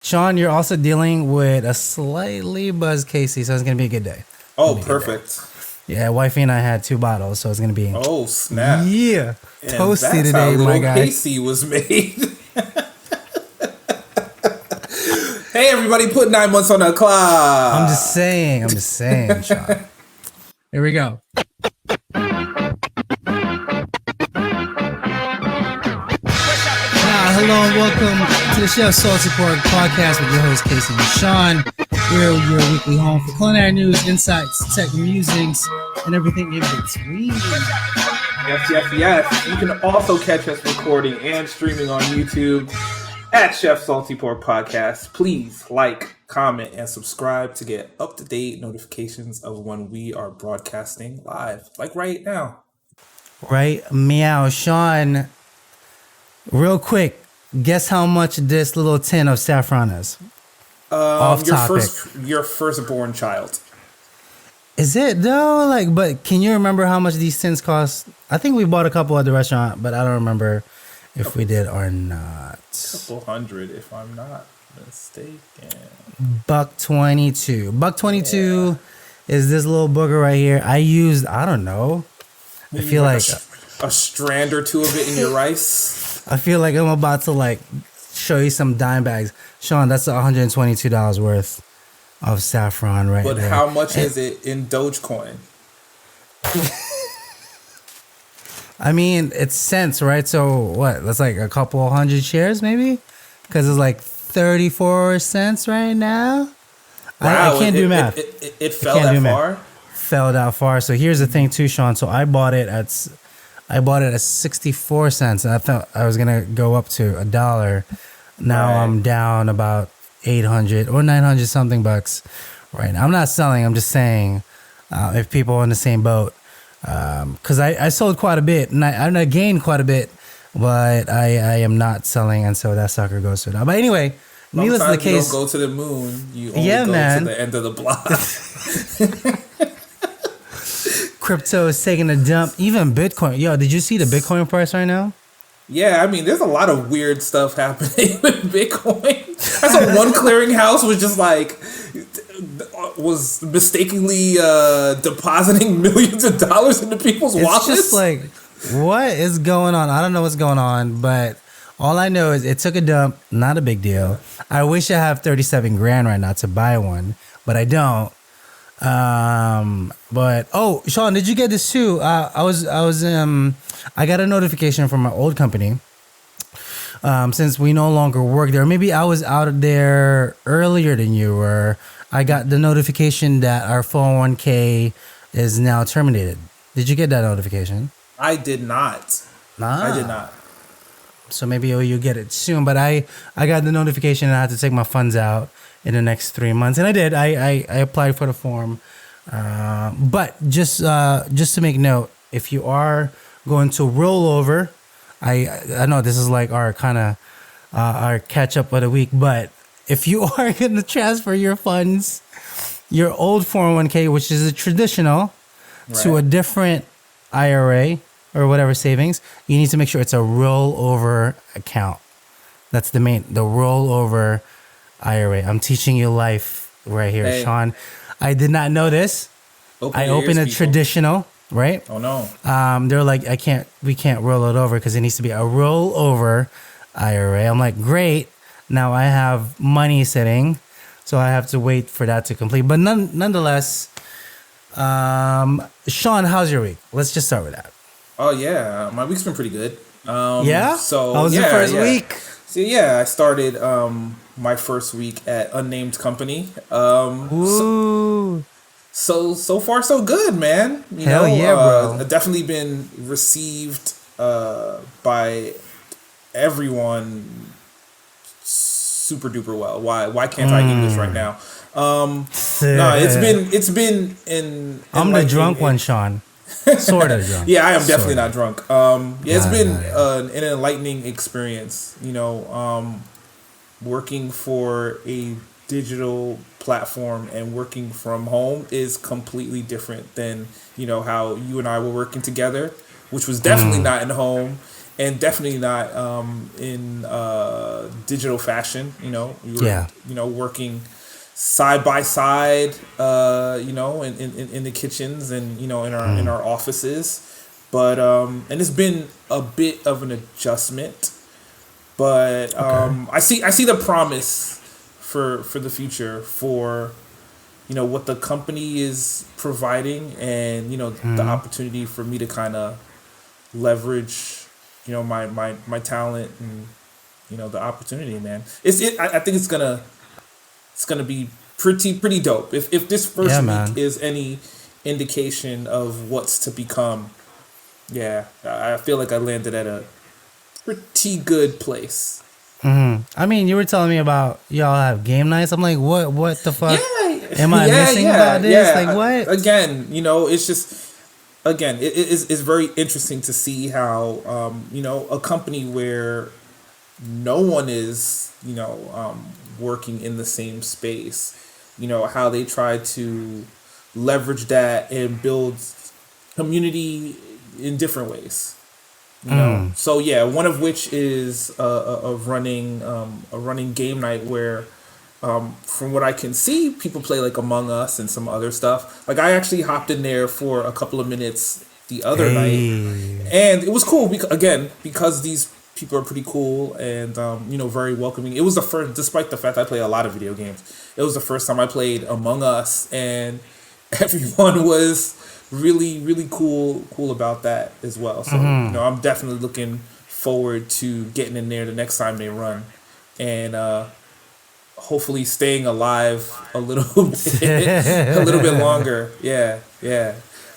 Sean, you're also dealing with a slightly buzzed Casey, so it's gonna be a good day. Oh, perfect. Yeah, wifey and I had 2 bottles, so it's gonna be. Oh, snap! Yeah, And toasty that's today, how my little guy. Casey was made. Hey, everybody, put 9 months on the clock. I'm just saying, Sean. Here we go. Hello and welcome to the Chef Salty Pork podcast with your host Casey and Sean. We're your weekly home for culinary news, insights, tech musings, and everything in between. Yes. You can also catch us recording and streaming on YouTube at Chef Salty Pork Podcast. Please like, comment, and subscribe to get up-to-date notifications of when we are broadcasting live, like right now. Right, meow. Sean, real quick, guess how much this little tin of saffron is? Off topic. Your firstborn child. Is it though? But can you remember how much these tins cost? I think we bought a couple at the restaurant, but I don't remember if we did or not. Couple hundred, if I'm not mistaken. $1.22. $1.22 is this little booger right here. I don't know. Maybe I feel like a strand or two of it in your rice. I feel like I'm about to show you some dime bags. Sean, that's $122 worth of saffron right there. But how much is it in Dogecoin? I mean, it's cents, right? So what? That's like a couple hundred shares maybe? Because it's like 34 cents right now. Wow, I can't do math. It fell that far? Fell that far. So here's the thing too, Sean. So I bought it at 64 cents, and I thought I was gonna go up to $1. Now I'm down about 800 or 900 something bucks right now. I'm not selling. I'm just saying if people are in the same boat, because I sold quite a bit and I gained quite a bit, but I am not selling, and so that sucker goes to that. But anyway, needless to the case, you don't go to the moon. You only go to the end of the block. Crypto is taking a dump. Even Bitcoin. Yo, did you see the Bitcoin price right now? Yeah, I mean, there's a lot of weird stuff happening with Bitcoin. I saw one clearinghouse was mistakenly depositing millions of dollars into people's wallets. It's just like, what is going on? I don't know what's going on, but all I know is it took a dump. Not a big deal. I wish I have 37 grand right now to buy one, but I don't. But Sean, did you get this too? I got a notification from my old company. Since we no longer work there, maybe I was out there earlier than you were. I got the notification that our 401k is now terminated. Did you get that notification? I did not. I did not. So maybe you get it soon. But I got the notification and I had to take my funds out in the next 3 months, and I did. I applied for the form, but just to make note, if you are going to roll over, I know this is like our kind of our catch up of the week, but if you are going to transfer your funds, your old 401k, which is a traditional, to a different IRA or whatever savings, you need to make sure it's a rollover account. That's the rollover IRA. I'm teaching you life right here, Sean. I did not know this. I opened a traditional, right? Oh no. They're like, we can't roll it over because it needs to be a rollover IRA. I'm like, great. Now I have money sitting, so I have to wait for that to complete. But nonetheless, Sean, how's your week? Let's just start with that. Oh yeah, my week's been pretty good. Yeah. So how was the first week? So yeah, I started my first week at unnamed company. Ooh. So far so good, man. Hell yeah, bro. I've definitely been received by everyone super duper well. Why can't I English right now? No, it's been in I'm the drunk one, Sean. Sort of drunk. Yeah, I am definitely not drunk. It's been an enlightening experience, working for a digital platform and working from home is completely different than, how you and I were working together, which was definitely not in home. and definitely not in digital fashion. We were working side by side, in the kitchens and in our offices. But and it's been a bit of an adjustment, but I see the promise for the future for what the company is providing, and the opportunity for me to kind of leverage my talent and the opportunity, man. I think it's gonna be pretty dope if this first week is any indication of what's to become. Yeah, I feel like I landed at a pretty good place. I mean, you were telling me about y'all have game nights. I'm like, what the fuck am I Yeah, missing yeah, about this? yeah. Like, what? Again, it's just it's very interesting to see how a company where no one is working in the same space, how they try to leverage that and build community in different ways. So yeah, one of which is a running game night where, from what I can see, people play like Among Us and some other stuff. Like I actually hopped in there for a couple of minutes the other night, and it was cool because these people are pretty cool and very welcoming. It was the first, despite the fact I play a lot of video games, it was the first time I played Among Us, and everyone was really cool about that as well. So I'm definitely looking forward to getting in there the next time they run, and hopefully staying alive a little bit longer. Yeah.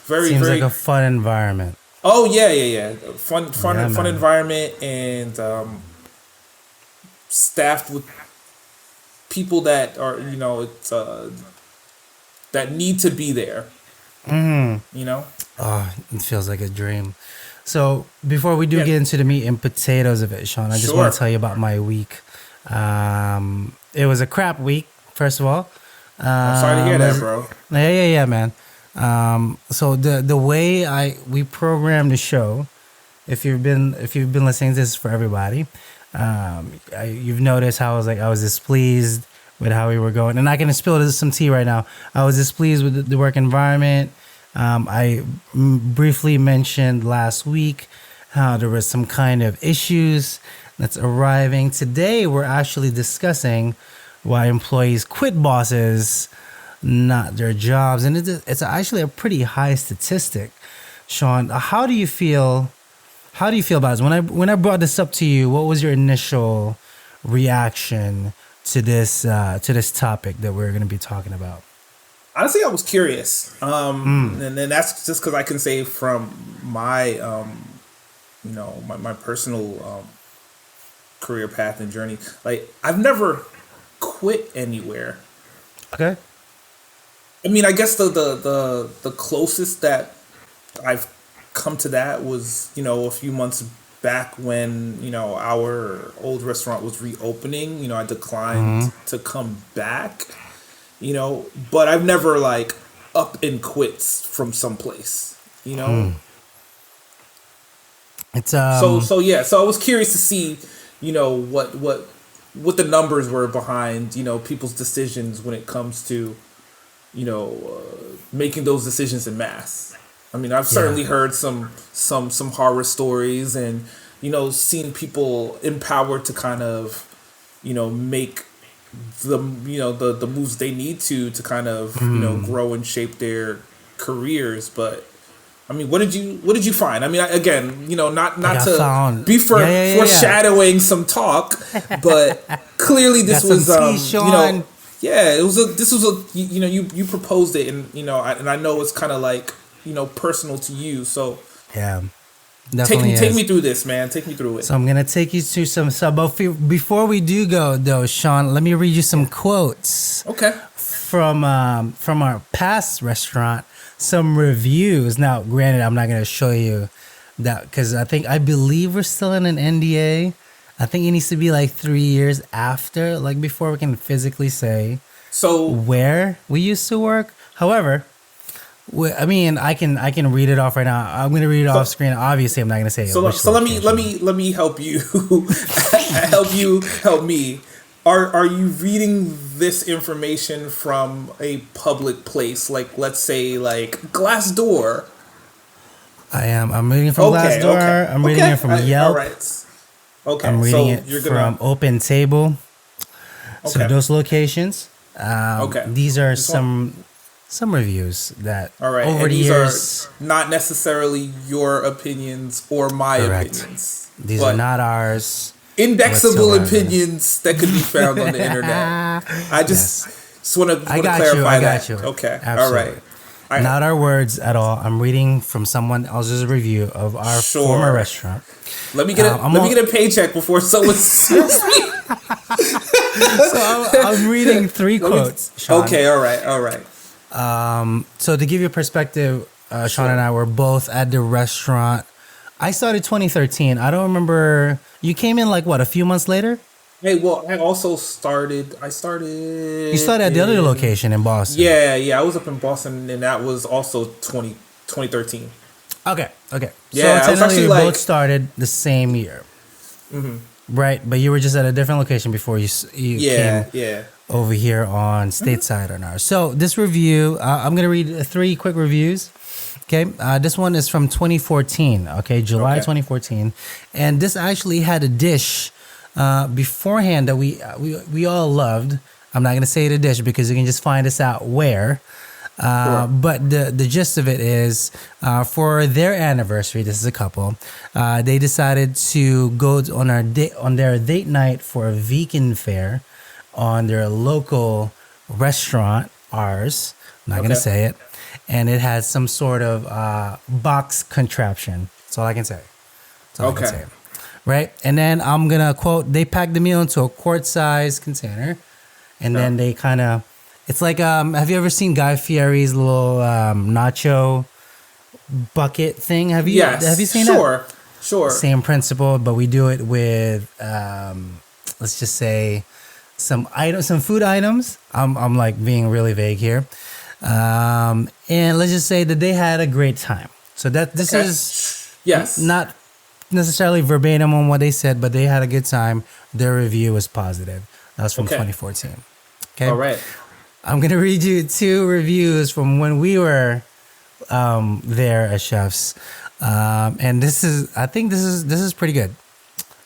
Seems like a fun environment. Oh yeah. Fun environment, and staffed with people that are that need to be there. Oh, it feels like a dream. So before we get into the meat and potatoes of it, Sean, I just want to tell you about my week. It was a crap week, first of all. I'm sorry to hear that, bro. Yeah, man. So the way we programmed the show, if you've been listening to this, for everybody, you've noticed how I was displeased with how we were going, and I can spill some tea right now. I was displeased with the work environment. I briefly mentioned last week how there was some kind of issues that's arriving. Today, we're actually discussing why employees quit bosses, not their jobs. And it's actually a pretty high statistic. Sean, how do you feel about this? When I brought this up to you, what was your initial reaction to this topic that we're going to be talking about? Honestly, I was curious, and then that's just because I can say from my my personal career path and journey. Like, I've never quit anywhere. Okay. I mean, I guess the closest that I've come to that was a few months back when our old restaurant was reopening. I declined to come back. But I've never like up and quits from someplace. It's So I was curious to see what the numbers were behind people's decisions when it comes to making those decisions in mass. I mean, I've certainly heard some horror stories, and seen people empowered to kind of make the the moves they need to kind of grow and shape their careers. But I mean, what did you find? I mean, again, not to be foreshadowing some talk, but clearly this was you proposed it, and I know it's kind of like personal to you, so yeah. Take me through this, man. Take me through it. So I'm gonna take you through some stuff. But before we do go, though, Sean, let me read you some quotes. Okay. From our past restaurant, some reviews. Now, granted, I'm not gonna show you that because I believe we're still in an NDA. I think it needs to be like 3 years after, like before we can physically say so where we used to work. However, Well, I mean, I can read it off right now. I'm gonna read it off screen. Obviously, I'm not gonna say. So let me help you help me. Are you reading this information from a public place, like let's say like Glassdoor? I am. I'm reading from Glassdoor. Okay. I'm reading it from Yelp. All right. Okay. I'm reading it from Open Table. So Okay. those locations. Okay. These are some reviews that All right. over and the these years. are not necessarily your opinions or my opinions. These but are not ours. indexable whatsoever. opinions that could be found on the internet. I just want to clarify I that. got you. Okay. Absolutely. All right. Not our words at all. I'm reading from someone else's review of our former restaurant. Let me get a paycheck before someone sues me. So I'm reading 3 quotes. Sean. Okay. All right. So to give you a perspective, Sean and I were both at the restaurant. I started 2013. I don't remember. You came in like what, a few months later? Hey, well, I started. You started at the other location in Boston. Yeah. I was up in Boston, and that was also 2013. Okay. Yeah, So technically we both started the same year. Mm-hmm. Right, but you were just at a different location before you came over here on stateside on ours. So this review, I'm going to read 3 quick reviews. Okay, this one is from 2014. Okay, July 2014, and this actually had a dish beforehand that we all loved. I'm not going to say the dish because you can just find us out where. But the gist of it is, for their anniversary, this is a couple, they decided to go on their date night for a vegan fair on their local restaurant, ours. I'm not going to say it. And it had some sort of box contraption. That's all I can say. Right? And then I'm going to quote, they packed the meal into a quart-sized container. And then they kind of... It's like, have you ever seen Guy Fieri's little nacho bucket thing? Have you seen that? Sure. Same principle, but we do it with, let's just say, some food items. I'm like being really vague here. And let's just say that they had a great time. So this is not necessarily verbatim on what they said, but they had a good time. Their review was positive. That was from 2014. Okay. All right. I'm going to read you 2 reviews from when we were there as chefs. And I think this is pretty good.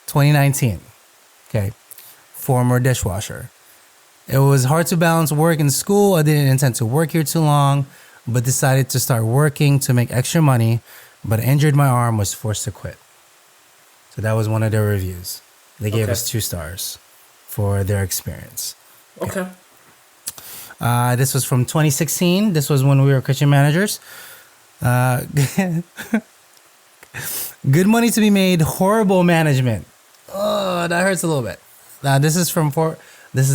2019. Okay. Former dishwasher. It was hard to balance work and school. I didn't intend to work here too long, but decided to start working to make extra money, but injured my arm, was forced to quit. So that was one of their reviews. They gave us 2 stars for their experience. Okay. This was from 2016. This was when we were kitchen managers. Good money to be made. Horrible management. Oh, that hurts a little bit. This is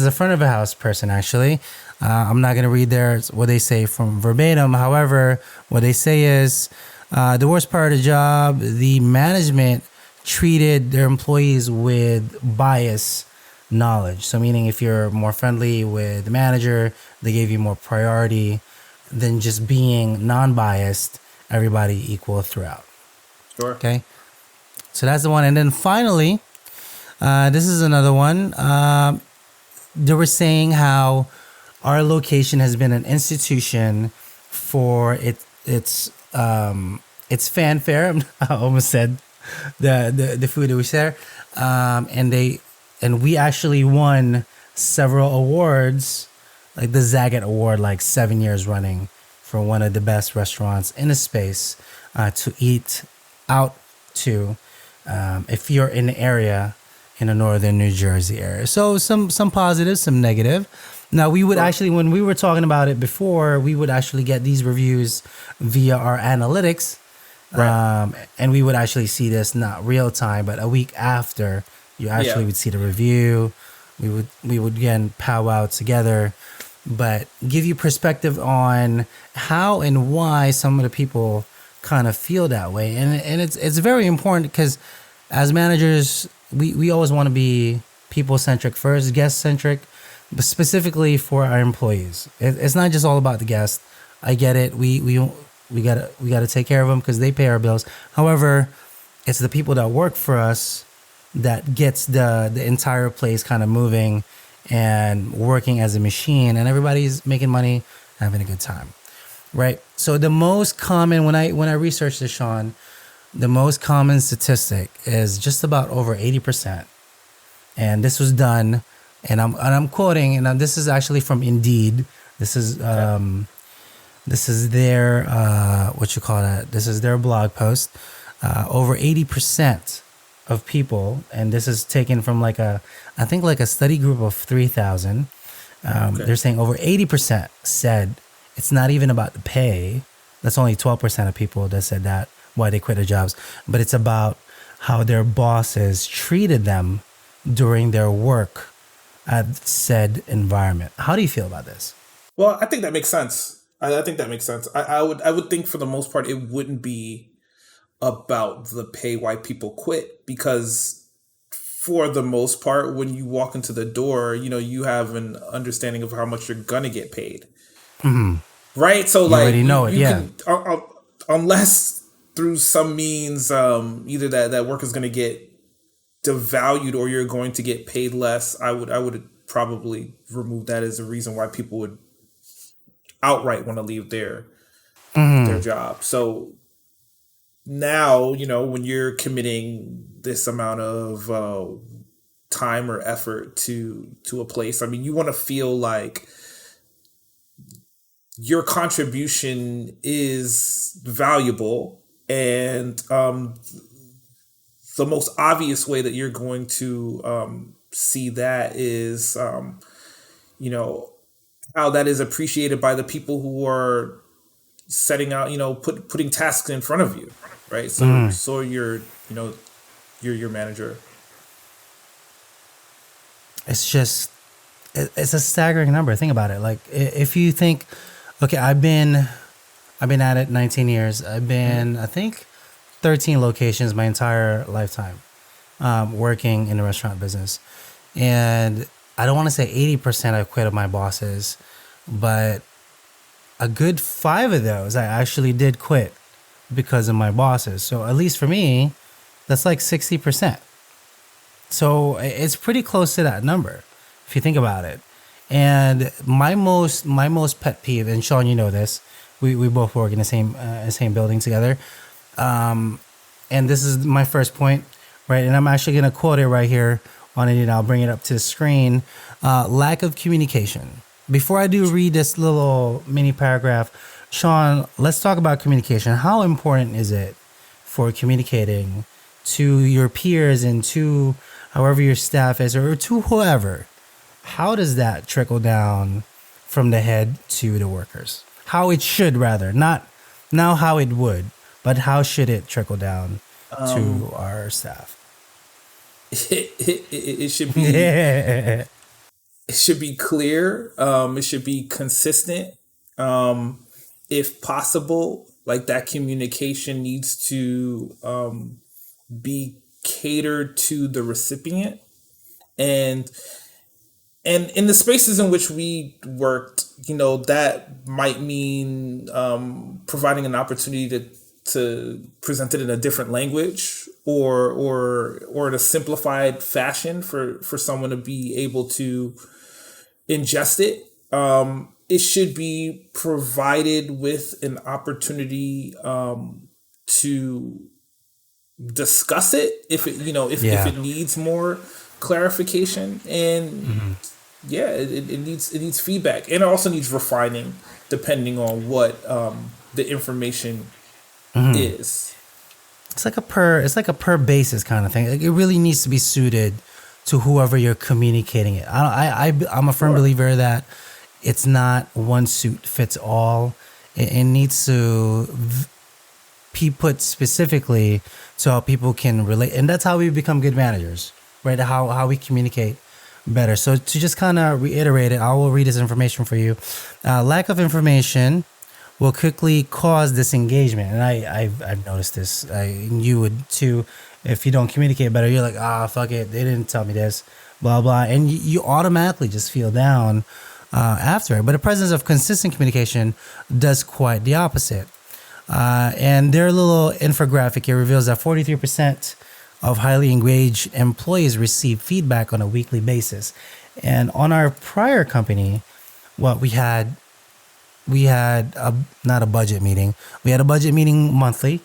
a front of a house person, actually. I'm not going to read what they say from verbatim. However, what they say is, the worst part of the job, the management treated their employees with bias knowledge. So meaning if you're more friendly with the manager, they gave you more priority than just being non-biased, everybody equal throughout. Sure. Okay. So that's the one. And then finally, this is another one. They were saying how our location has been an institution for its fanfare. I almost said the food that we share. And we actually won several awards, like the Zagat Award, like 7 years running, for one of the best restaurants in the space to eat out to if you're in the area, in the northern New Jersey area. So some positive, some negative. Now we would actually, when we were talking about it before, we would actually get these reviews via our analytics. And we would actually see this not real time, but a week after you actually would see the review. We would again powwow together, but give you perspective on how and why some of the people kind of feel that way. And it's very important because as managers, we always want to be people-centric first, guest-centric, but specifically for our employees. It's not just all about the guest. I get it. We gotta take care of them because they pay our bills. However, it's the people that work for us that gets the entire place kind of moving and working as a machine, and everybody's making money, having a good time, right? So the most common when I researched this, Sean, the most common statistic is just about over 80%, and this was done, and I'm quoting, and this is actually from Indeed. This is their what you call that? This is their blog post. Over 80% of people, and this is taken from I think like a study group of 3,000. They're saying over 80% said it's not even about the pay. That's only 12% of people that said that why they quit their jobs, but it's about how their bosses treated them during their work at said environment. How do you feel about this? Well, I think that makes sense. I think that makes sense. I would think for the most part it wouldn't be about the pay why people quit, because for the most part when you walk into the door, you have an understanding of how much you're gonna get paid. Right? So You already know it, yeah. can, unless through some means either that work is gonna get devalued or you're going to get paid less, I would probably remove that as a reason why people would outright want to leave their job. So now, when you're committing this amount of time or effort to a place, I mean, you want to feel like your contribution is valuable, and the most obvious way that you're going to see that is, how that is appreciated by the people who are setting out, putting tasks in front of you, right? So you're your manager. It's just it's a staggering number. Think about it. Like if you think, okay, I've been at it 19 years. I've been I think 13 locations my entire lifetime, working in the restaurant business, and I don't want to say 80% I quit of my bosses, but a good 5 of those I actually did quit because of my bosses. So at least for me, that's like 60%. So it's pretty close to that number if you think about it. And my most pet peeve, and Sean, you know this, we both work in the same building together. And this is my first point, right? And I'm actually going to quote it right here on it, and I'll bring it up to the screen. Lack of communication. Before I do read this little mini paragraph, Sean, let's talk about communication. How important is it for communicating to your peers and to however your staff is, or to whoever? How does that trickle down from the head to the workers? How it should, rather, not now how it would, but how should it trickle down to our staff? It should be it should be clear. It should be consistent. If possible, like that communication needs to be catered to the recipient, and in the spaces in which we worked, that might mean providing an opportunity to present it in a different language, or in a simplified fashion for someone to be able to ingest it. It should be provided with an opportunity to discuss it if it needs more clarification, and it needs feedback, and it also needs refining depending on what the information is. It's like a per basis kind of thing. Like, it really needs to be suited to whoever you're communicating it. I'm a firm believer that it's not one suit fits all. It needs to be put specifically so how people can relate, and that's how we become good managers, right? How we communicate better. So to just kind of reiterate it, I will read this information for you. Lack of information will quickly cause disengagement, and I've noticed this. You would too. If you don't communicate better, you're like, fuck it, they didn't tell me this, blah blah, and you automatically just feel down. after it. But the presence of consistent communication does quite the opposite. And their little infographic here reveals that 43% of highly engaged employees receive feedback on a weekly basis. And on our prior company, what we had not a budget meeting. We had a budget meeting monthly.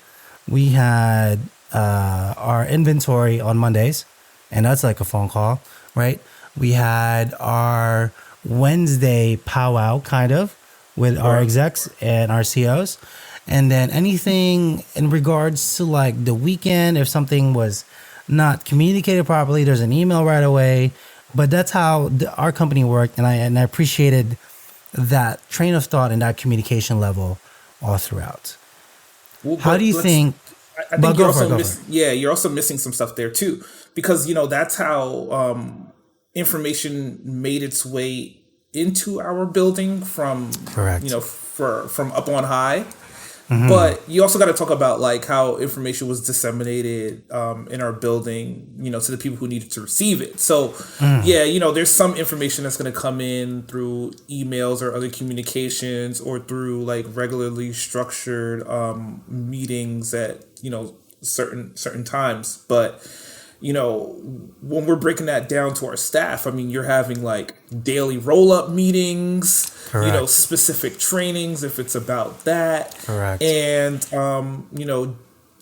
We had our inventory on Mondays, and that's like a phone call, right? We had our Wednesday powwow, kind of, with our execs and our COs. And then anything in regards to like the weekend, if something was not communicated properly, there's an email right away. But that's how our company worked, and I appreciated that train of thought and that communication level all throughout. Well, How do you think? I think you're also you're also missing some stuff there too, because that's how information made its way into our building from Correct. From up on high. But you also got to talk about like how information was disseminated in our building, to the people who needed to receive it. So there's some information that's going to come in through emails or other communications or through like regularly structured meetings at certain times. But when we're breaking that down to our staff, I mean, you're having like daily roll-up meetings, Correct. Specific trainings if it's about that. Correct. And,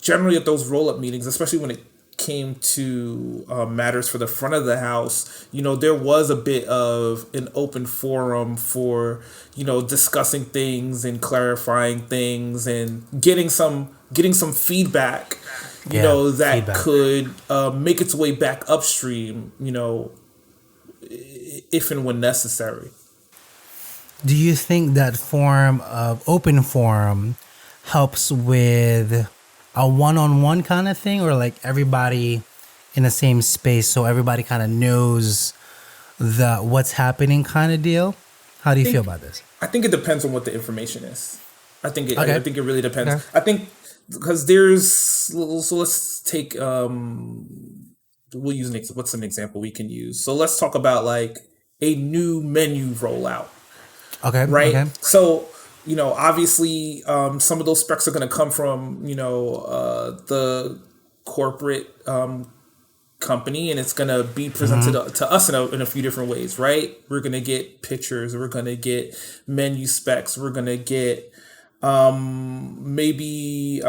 generally at those roll-up meetings, especially when it came to matters for the front of the house, there was a bit of an open forum for, discussing things and clarifying things and getting some feedback that feedback could make its way back upstream, if and when necessary. Do you think that form of open forum helps with a one-on-one kind of thing, or like everybody in the same space so everybody kind of knows what's happening kind of deal? How do you feel about this? I think it depends on what the information is. I think it really depends. Okay. I think because so let's take we'll use what's an example we can use. So let's talk about like a new menu rollout. Okay. Right. Okay. So obviously some of those specs are going to come from the corporate company, and it's going to be presented to us in a few different ways, right? We're going to get pictures, we're going to get menu specs, we're going to get maybe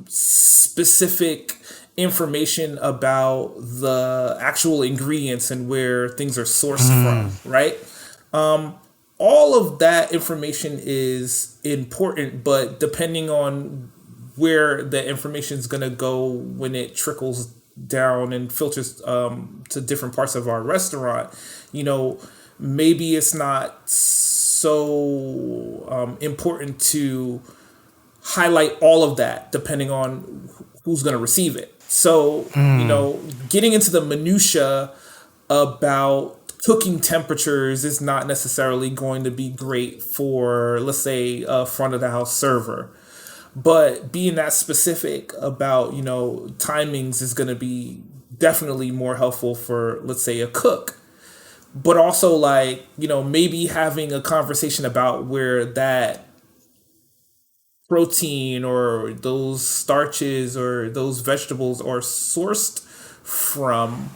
specific information about the actual ingredients and where things are sourced from, right? All of that information is important, but depending on where the information is going to go when it trickles down and filters to different parts of our restaurant, maybe it's not so important to highlight all of that depending on who's going to receive it. So, getting into the minutia about cooking temperatures is not necessarily going to be great for, let's say, a front of the house server. But being that specific about, timings is going to be definitely more helpful for, let's say, a cook. But also, like, maybe having a conversation about where that protein or those starches or those vegetables are sourced from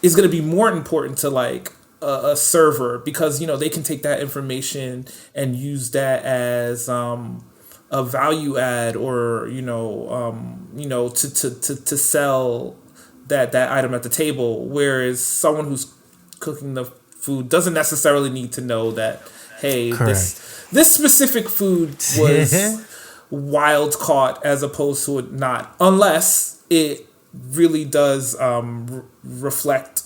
is going to be more important to like a server, because they can take that information and use that as a value add, or to sell that item at the table, whereas someone who's cooking the food doesn't necessarily need to know that, hey, this specific food was wild caught as opposed to it not, unless it really does reflect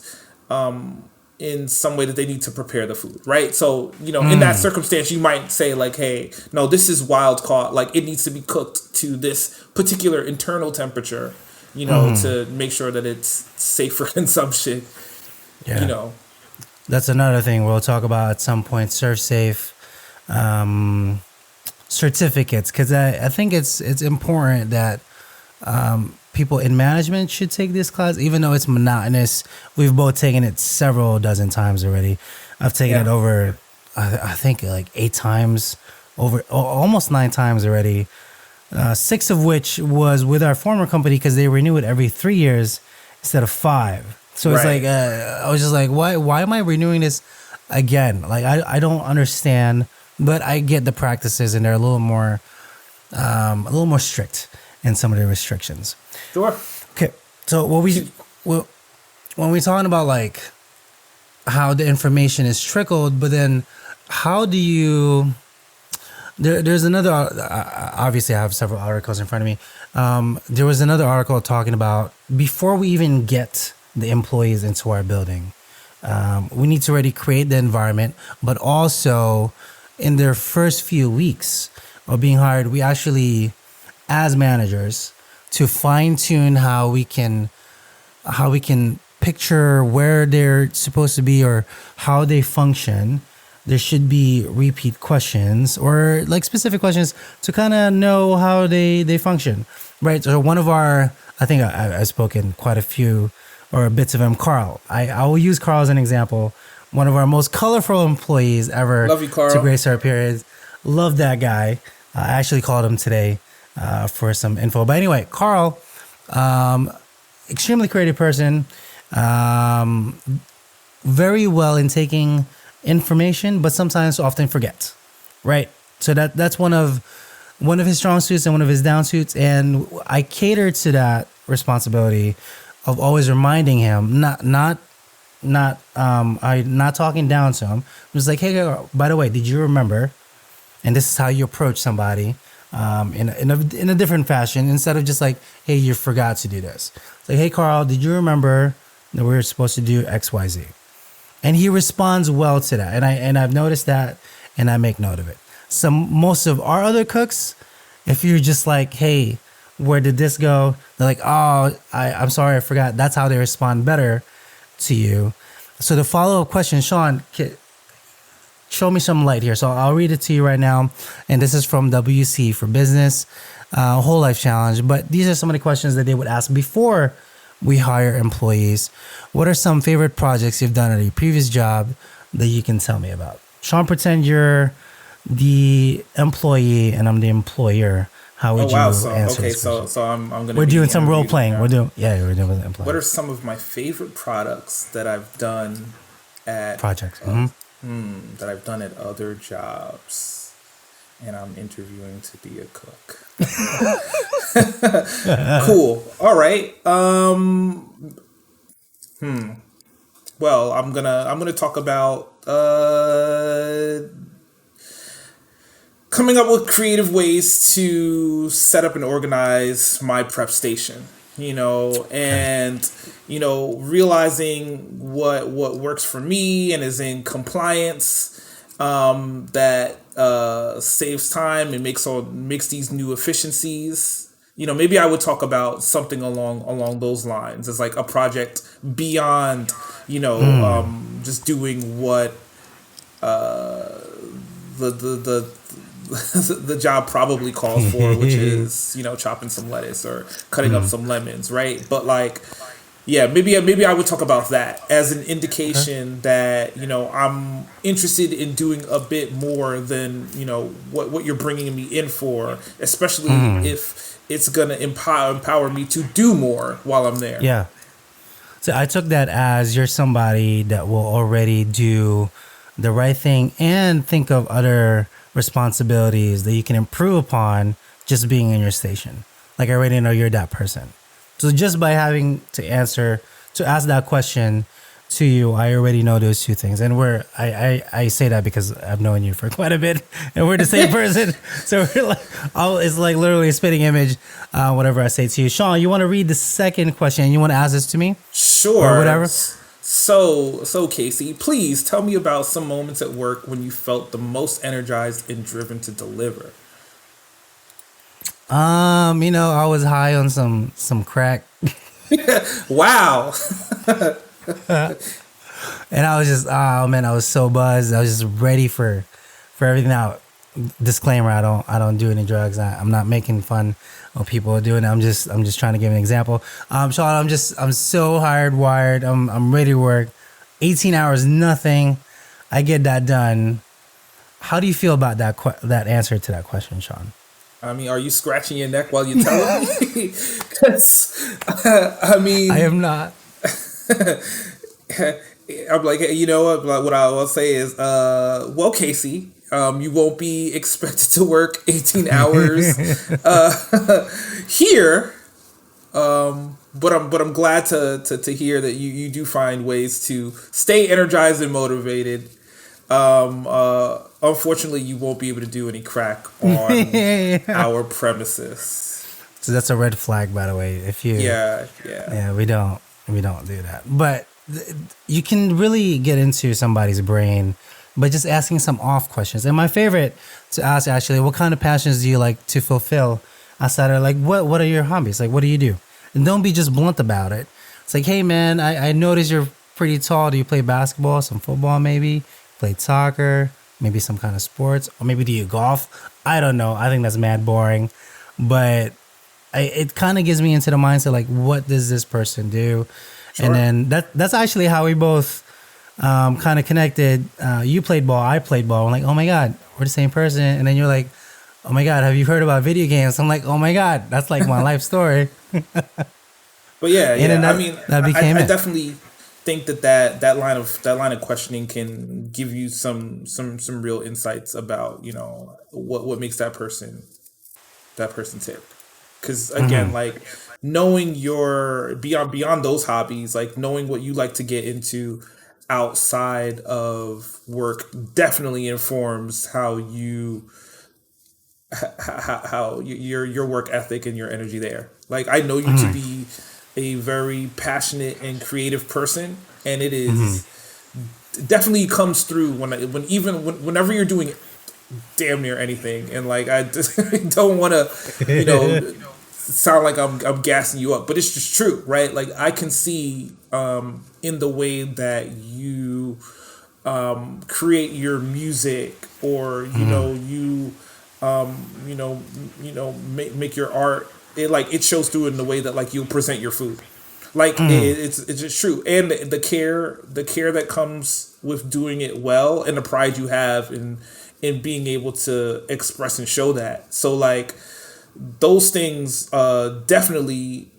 in some way that they need to prepare the food, right? So, in that circumstance, you might say like, hey, no, this is wild caught, like it needs to be cooked to this particular internal temperature, to make sure that it's safe for consumption. That's another thing we'll talk about at some point, serve safe certificates, because I think it's important that people in management should take this class, even though it's monotonous. We've both taken it several dozen times already. I've taken it over, I think like 8 times, almost 9 times already. 6 of which was with our former company because they renew it every 3 years instead of 5. So it's like I was just like, why am I renewing this again? Like I don't understand, but I get the practices and they're a little more strict in some of the restrictions. Sure. Okay, so when we're talking about like how the information is trickled, but then how do you? There's another. Obviously, I have several articles in front of me. There was another article talking about before we even get the employees into our building, we need to already create the environment, but also in their first few weeks of being hired, we actually, as managers, to fine tune how we can picture where they're supposed to be or how they function. There should be repeat questions or like specific questions to kind of know how they function, right? So one of our, I think I've spoken quite a few or bits of him, Carl. I will use Carl as an example. One of our most colorful employees ever. Love you, Carl. To grace our periods. Love that guy. I actually called him today for some info. But anyway, Carl, extremely creative person, very well in taking information, but sometimes often forgets, right? So that's one of his strong suits and one of his down suits, and I cater to that responsibility of always reminding him, not talking down to him. It was like, hey, by the way, did you remember? And this is how you approach somebody in a different fashion instead of just like, hey, you forgot to do this. It's like, hey, Carl, did you remember that we were supposed to do X, Y, Z? And he responds well to that. And I've noticed that and I make note of it. Most of our other cooks, if you're just like, hey, where did this go? They're like, oh, I'm sorry, I forgot. That's how they respond better to you. So the follow-up question, Sean, show me some light here. So I'll read it to you right now. And this is from WC for Business, Whole Life Challenge. But these are some of the questions that they would ask before we hire employees. What are some favorite projects you've done at your previous job that you can tell me about? Sean, pretend you're the employee and I'm the employer. How would you answer this question? So I'm gonna. We're doing some role playing. We're doing employee. What are some of my favorite products that I've done at projects? That I've done at other jobs? And I'm interviewing to be a cook. Cool. All right. Well, I'm gonna talk about coming up with creative ways to set up and organize my prep station. And realizing what works for me and is in compliance. That saves time and makes these new efficiencies. Maybe I would talk about something along those lines as like a project beyond, just doing what the job probably calls for, which is chopping some lettuce or cutting up some lemons, right? But like. Yeah, maybe I would talk about that as an indication that, I'm interested in doing a bit more than, what you're bringing me in for, especially if it's going to empower me to do more while I'm there. Yeah. So I took that as you're somebody that will already do the right thing and think of other responsibilities that you can improve upon just being in your station. Like I already know you're that person. So just by having to ask that question to you, I already know those two things. And I say that because I've known you for quite a bit and we're the same person. So it's like literally a spitting image, whatever I say to you. Sean, you want to read the second question? You want to ask this to me? Sure. Or whatever? So Casey, please tell me about some moments at work when you felt the most energized and driven to deliver. I was high on some crack. Wow. And I was just, I was so buzzed. I was just ready for everything. Now, disclaimer, I don't do any drugs. I'm not making fun of people doing it. I'm just trying to give an example. Sean, I'm so hardwired. I'm ready to work. 18 hours, nothing. I get that done. How do you feel about that answer to that question, Sean? I mean, are you scratching your neck while you're telling me? 'Cause, I I mean, am not. I'm like, hey, you know what I will say is, well, Casey, you won't be expected to work 18 hours here. But I'm glad to hear that you do find ways to stay energized and motivated. Unfortunately, you won't be able to do any crack on our premises. So that's a red flag, by the way. If you, yeah, we don't do that. But you can really get into somebody's brain by just asking some off questions. And my favorite to ask actually, what kind of passions do you like to fulfill outside of, like, what are your hobbies? Like, what do you do? And don't be just blunt about it. It's like, hey man, I noticed you're pretty tall. Do you play basketball, some football maybe? Play soccer, maybe some kind of sports, or maybe do you golf? I don't know. I think that's mad boring, but it kind of gives me into the mindset, like, what does this person do? Sure. And then that's actually how we both kind of connected. You played ball, I played ball. I'm like, oh my god, we're the same person. And then you're like, oh my god, have you heard about video games? I'm like, oh my god, that's like my life story. But yeah. I mean, I it. definitely think that line of questioning can give you some real insights about, you know, what makes that person tick. Because again, like, knowing your beyond those hobbies, like knowing what you like to get into outside of work definitely informs how your work ethic and your energy there. Like, I know you to be a very passionate and creative person, and it is definitely comes through whenever you're doing damn near anything. And like, I just don't want to, you know, sound like I'm gassing you up, but it's just true, right? Like, I can see in the way that you create your music, or make your art. It shows through in the way that, like, you present your food. Like, it's just true, and the care that comes with doing it well, and the pride you have in being able to express and show that. So, like, those things definitely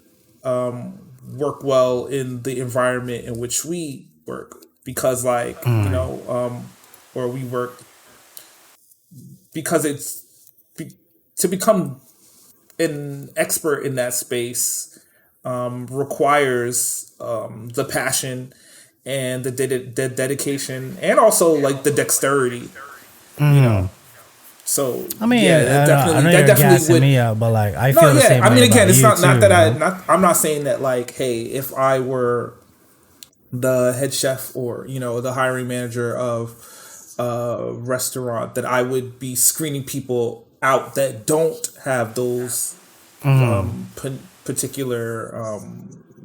work well in the environment in which we work, because, like, or we work, because to become an expert in that space requires the passion and the dedication, and also, like, the dexterity, you know. So I mean, that I know you're definitely gassing would. me up, but like, I feel the same I way mean, again, about it's you not too, that I'm not saying that, like, hey, if I were the head chef, or, you know, the hiring manager of a restaurant, that I would be screening people out that don't have those particular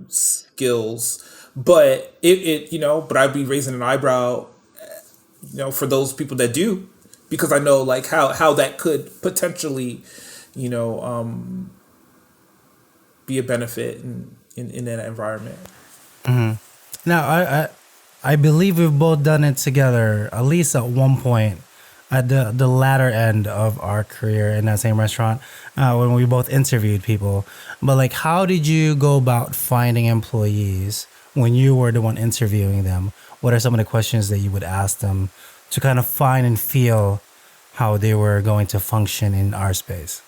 skills. But but I'd be raising an eyebrow, you know, for those people that do, because I know, like, how that could potentially, you know, be a benefit in that environment. Now, I believe we've both done it together, at least at one point, at the latter end of our career in that same restaurant, when we both interviewed people. But, like, how did you go about finding employees when you were the one interviewing them? What are some of the questions that you would ask them to kind of find and feel how they were going to function in our space?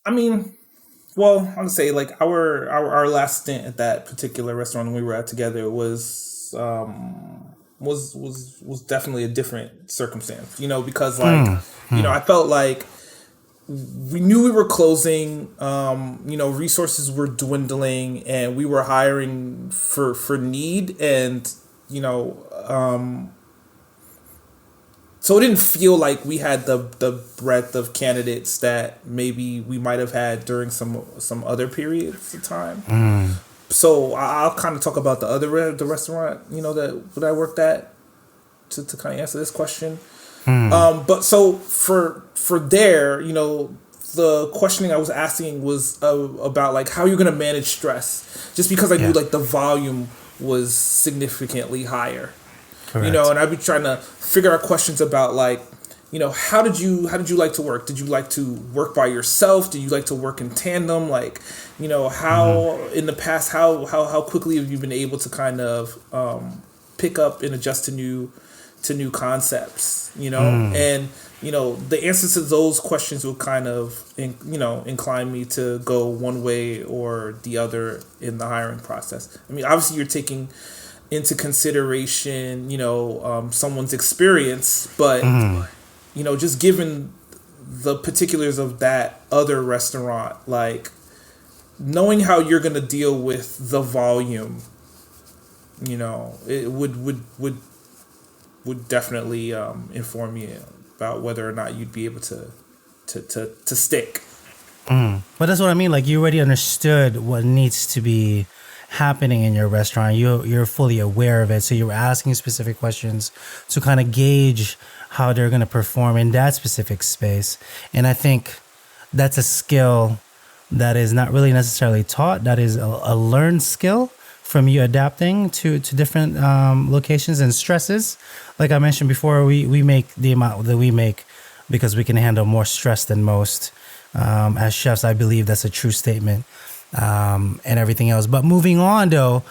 I mean, well, I'm gonna say, like, our last stint at that particular restaurant we were at together was definitely a different circumstance, you know, because, like, you know, I felt like we knew we were closing, you know, resources were dwindling, and we were hiring for need, and, you know, so it didn't feel like we had the breadth of candidates that maybe we might have had during some other periods of time. So I'll kind of talk about the restaurant, you know, that I worked at, to kind of answer this question. But so for there, you know, the questioning I was asking was about, like, how you're going to manage stress, just because I knew, like, the volume was significantly higher. You know, Correct. and I'd be trying to figure out questions about like, you know, how did you like to work? Did you like to work by yourself? Did you like to work in tandem? Like, you know, how in the past, how quickly have you been able to kind of pick up and adjust to new concepts? You know, and you know, the answers to those questions will kind of incline me to go one way or the other in the hiring process. I mean, obviously, you're taking into consideration, you know, someone's experience, but you know, just given the particulars of that other restaurant, like knowing how you're gonna deal with the volume, you know, it would definitely inform you about whether or not you'd be able to stick. But that's what I mean. Like you already understood what needs to be happening in your restaurant. You're fully aware of it. So you're asking specific questions to kind of gauge how they're going to perform in that specific space. And I think that's a skill that is not really necessarily taught. That is a learned skill from you adapting to different locations and stresses. Like I mentioned before, we make the amount that we make because we can handle more stress than most. As chefs, I believe that's a true statement, and everything else. But moving on, though,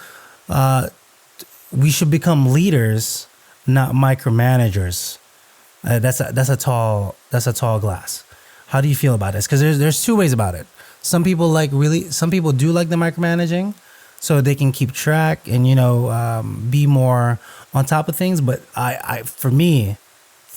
we should become leaders, not micromanagers. That's a tall glass. How do you feel about this? Because there's two ways about it. Some people do like the micromanaging, so they can keep track and be more on top of things. But for me,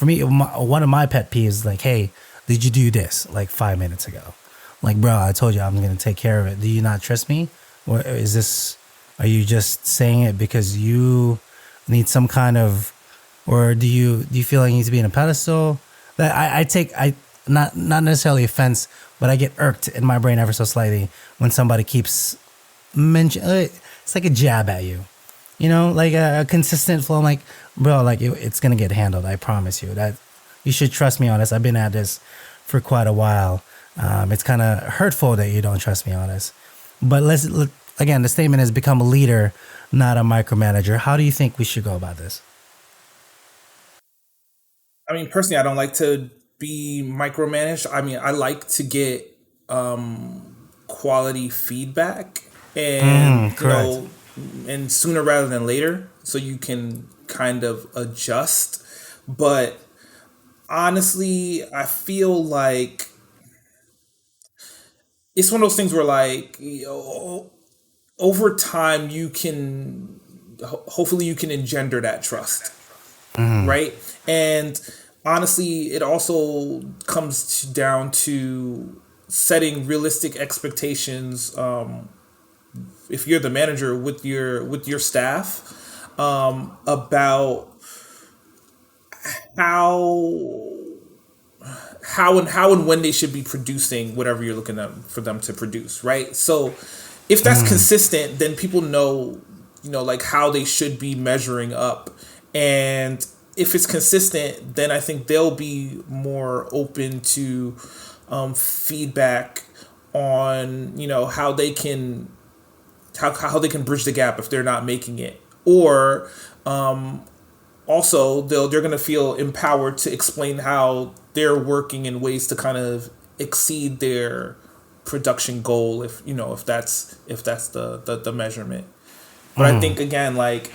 one of my pet peeves is like, hey, did you do this like 5 minutes ago? Like, bro, I told you I'm gonna take care of it. Do you not trust me, or are you just saying it because you need some kind of, or do you feel like you need to be in a pedestal? That I take not necessarily offense, but I get irked in my brain ever so slightly when somebody keeps it's like a jab at you, like a consistent flow. I'm like, bro, like it's gonna get handled. I promise you that. You should trust me on this. I've been at this for quite a while. It's kind of hurtful that you don't trust me on this. But again, the statement is become a leader, not a micromanager. How do you think we should go about this? I mean, personally, I don't like to be micromanaged. I mean, I like to get quality feedback, and correct. and sooner rather than later, so you can kind of adjust. But honestly, I feel like it's one of those things where, like, over time, hopefully you can engender that trust, right? And honestly, it also comes down to setting realistic expectations. If you're the manager with your staff, about how and when they should be producing whatever you're looking for them to produce, right? So if that's consistent, then people know, like how they should be measuring up. And if it's consistent, then I think they'll be more open to feedback on, how they can bridge the gap if they're not making it. Or also they're going to feel empowered to explain how they're working in ways to kind of exceed their production goal, if that's the measurement. But I think, again, like,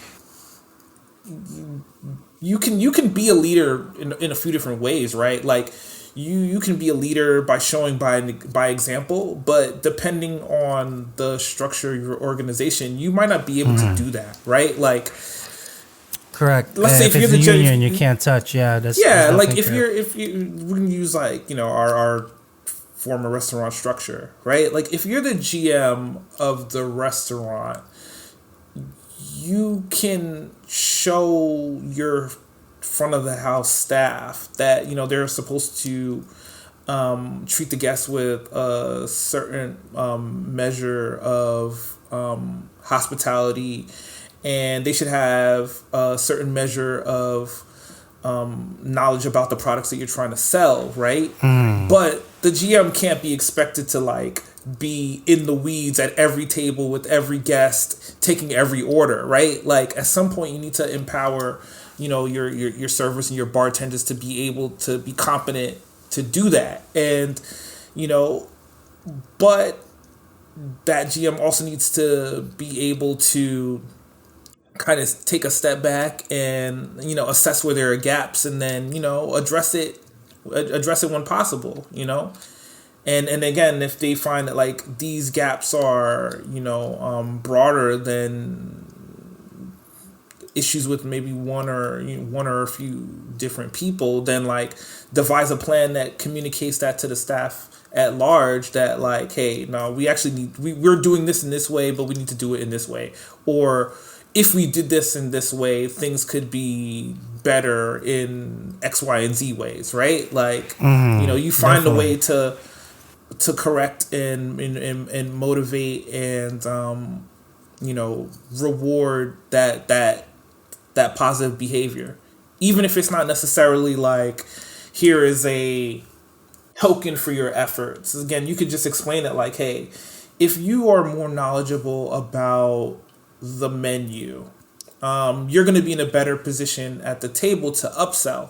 you can be a leader in a few different ways, right? Like you can be a leader by showing by example, but depending on the structure of your organization, you might not be able to do that, right? Like, correct. Let's say if you're the union, you can't touch. Yeah, that's like if we can use, like, our former restaurant structure, right? Like if you're the GM of the restaurant, you can show your front of the house staff that they're supposed to treat the guests with a certain measure of hospitality, and they should have a certain measure of knowledge about the products that you're trying to sell, right? But the GM can't be expected to, like, be in the weeds at every table with every guest, taking every order, right? Like, at some point you need to empower your servers and your bartenders to be able to be competent to do that. And but that GM also needs to be able to kind of take a step back and assess where there are gaps, and then address it when possible. And again, if they find that like these gaps are broader than issues with maybe one or a few different people, then like devise a plan that communicates that to the staff at large, that like, hey, no, we're doing this in this way, but we need to do it in this way. Or if we did this in this way, things could be better in X, Y, and Z ways, right? Like, you find definitely a way to correct and motivate and reward that positive behavior, even if it's not necessarily like, here is a token for your efforts. Again, you could just explain it like, hey, if you are more knowledgeable about the menu, you're going to be in a better position at the table to upsell.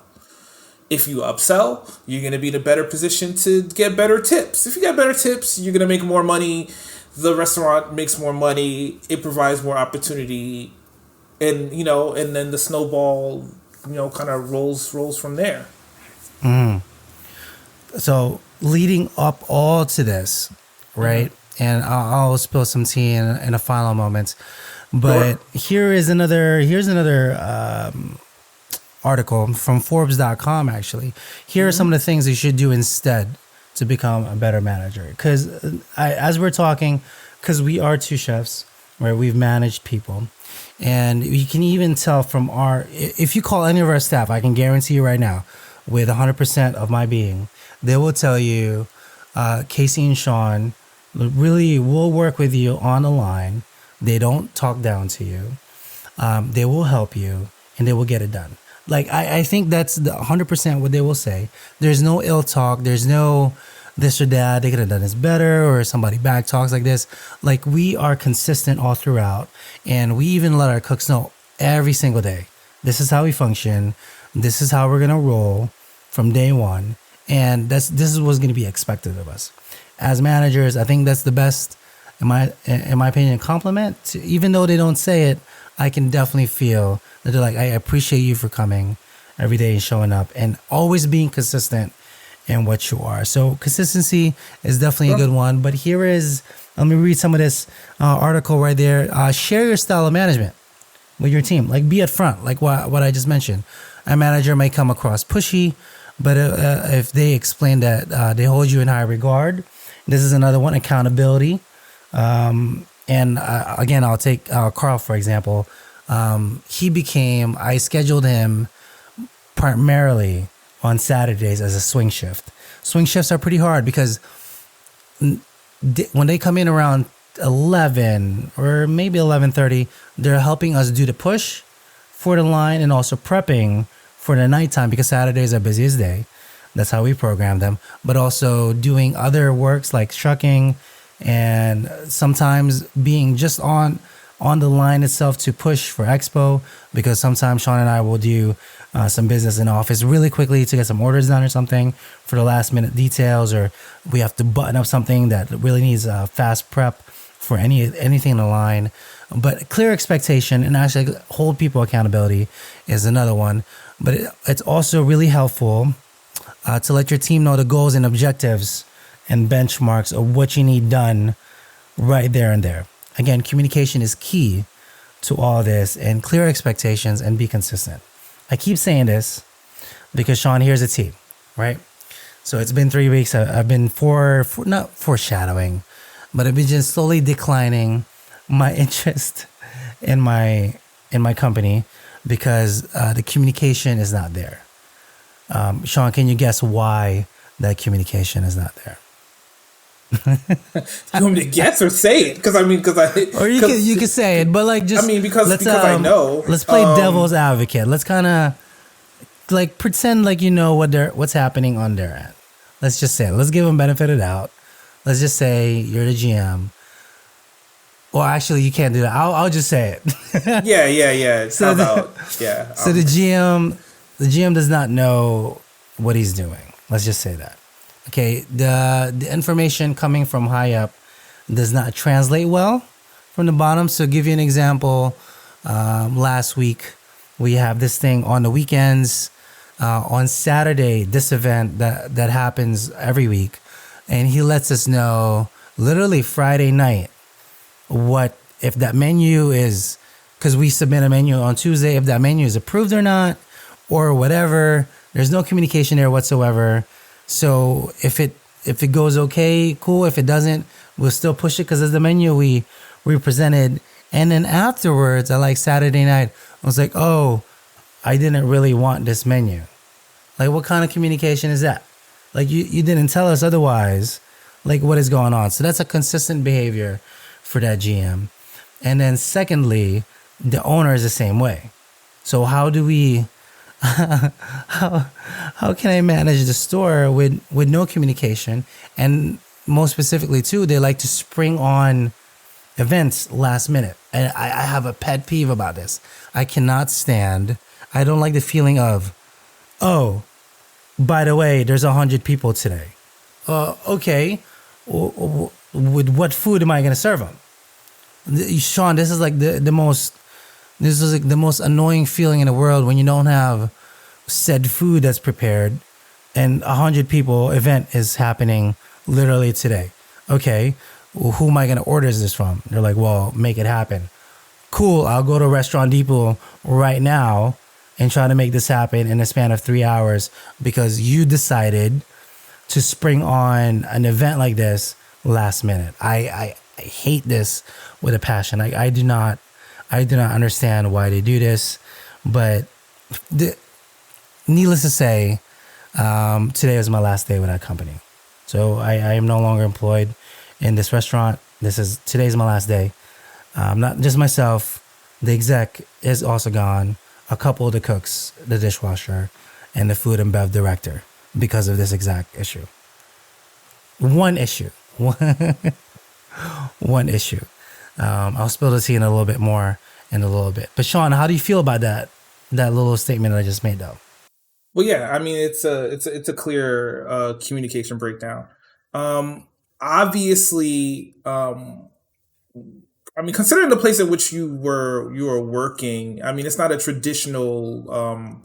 If you upsell, you're going to be in a better position to get better tips. If you get better tips, you're going to make more money. The restaurant makes more money. It provides more opportunity, and and then the snowball, kind of rolls from there. So leading up all to this, right? And I'll spill some tea in a final moment. But here's another article from Forbes.com. Actually, here are some of the things you should do instead to become a better manager. Because as we're talking, because we are two chefs, right? We've managed people, and you can even tell from if you call any of our staff, I can guarantee you right now, with 100% of my being, they will tell you, Casey and Sean really will work with you on the line. They don't talk down to you. They will help you, and they will get it done. Like, I think that's the 100% what they will say. There's no ill talk. There's no this or that. They could have done this better, or somebody back talks like this. Like, we are consistent all throughout, and we even let our cooks know every single day, this is how we function. This is how we're going to roll from day one. And this is what's going to be expected of us. As managers, I think that's the best, in my opinion, compliment. Even though they don't say it, I can definitely feel that they're like, I appreciate you for coming every day and showing up and always being consistent in what you are. So consistency is definitely a good one. But let me read some of this article right there. Share your style of management with your team. Like, be upfront, like what I just mentioned. A manager may come across pushy, but if they explain that they hold you in high regard. This is another one, accountability. And again, I'll take Carl, for example. I scheduled him primarily on Saturdays as a swing shift. Swing shifts are pretty hard because when they come in around 11 or maybe 11:30, they're helping us do the push for the line and also prepping for the nighttime, because Saturdays are busiest day. That's how we program them. But also doing other works like shucking, and sometimes being just on the line itself to push for expo, because sometimes Sean and I will do some business in the office really quickly to get some orders done or something for the last minute details, or we have to button up something that really needs a fast prep for anything in the line. But clear expectation and actually hold people accountability is another one. But it's also really helpful to let your team know the goals and objectives and benchmarks of what you need done right there and there. Again, communication is key to all this, and clear expectations and be consistent. I keep saying this because, Sean, here's a tea, right? So it's been 3 weeks. I've been not foreshadowing, but I've been just slowly declining my interest in my company because the communication is not there. Sean, can you guess why that communication is not there? You want me to guess or say it? Or you can say it, but like just. Because I know. Let's play devil's advocate. Let's kind of like pretend like you know what's happening on their end. Let's just say it. Let's give them benefit of the doubt. Let's just say you're the GM. Well, actually, you can't do that. I'll just say it. Yeah. So so the GM does not know what he's doing. Let's just say that. Okay, the information coming from high up does not translate well from the bottom. So, give you an example. Last week we have this thing on the weekends. On Saturday, this event that happens every week, and he lets us know literally Friday night what if that menu is, because we submit a menu on Tuesday, if that menu is approved or not, or whatever. There's no communication there whatsoever. So if it goes okay, cool. If it doesn't, we'll still push it because it's the menu we presented. And then afterwards, like Saturday night, I was like, oh, I didn't really want this menu. Like, what kind of communication is that? Like, you didn't tell us otherwise. Like, what is going on? So that's a consistent behavior for that GM. And then secondly, the owner is the same way. So how do we, how can I manage the store with no communication? And most specifically too, they like to spring on events last minute. And I have a pet peeve about this. I don't like the feeling of, oh, by the way, there's 100 people today. Okay. With what food am I going to serve them? Sean, this is like the most annoying feeling in the world when you don't have said food that's prepared and 100 people event is happening literally today. Okay. Well, who am I going to order this from? They're like, well, make it happen. Cool. I'll go to Restaurant Depot right now and try to make this happen in a span of 3 hours because you decided to spring on an event like this last minute. I hate this with a passion. I do not understand why they do this, but needless to say, today was my last day with that company. So I am no longer employed in this restaurant. Today's my last day. Not just myself, the exec is also gone. A couple of the cooks, the dishwasher, and the food and bev director because of this exact issue. One issue. One issue. I'll spill the tea in a little bit more in a little bit. But Sean, how do you feel about that little statement that I just made, though? Well, yeah, I mean, it's a clear communication breakdown. Obviously, I mean, considering the place at which you were working, I mean, it's not a traditional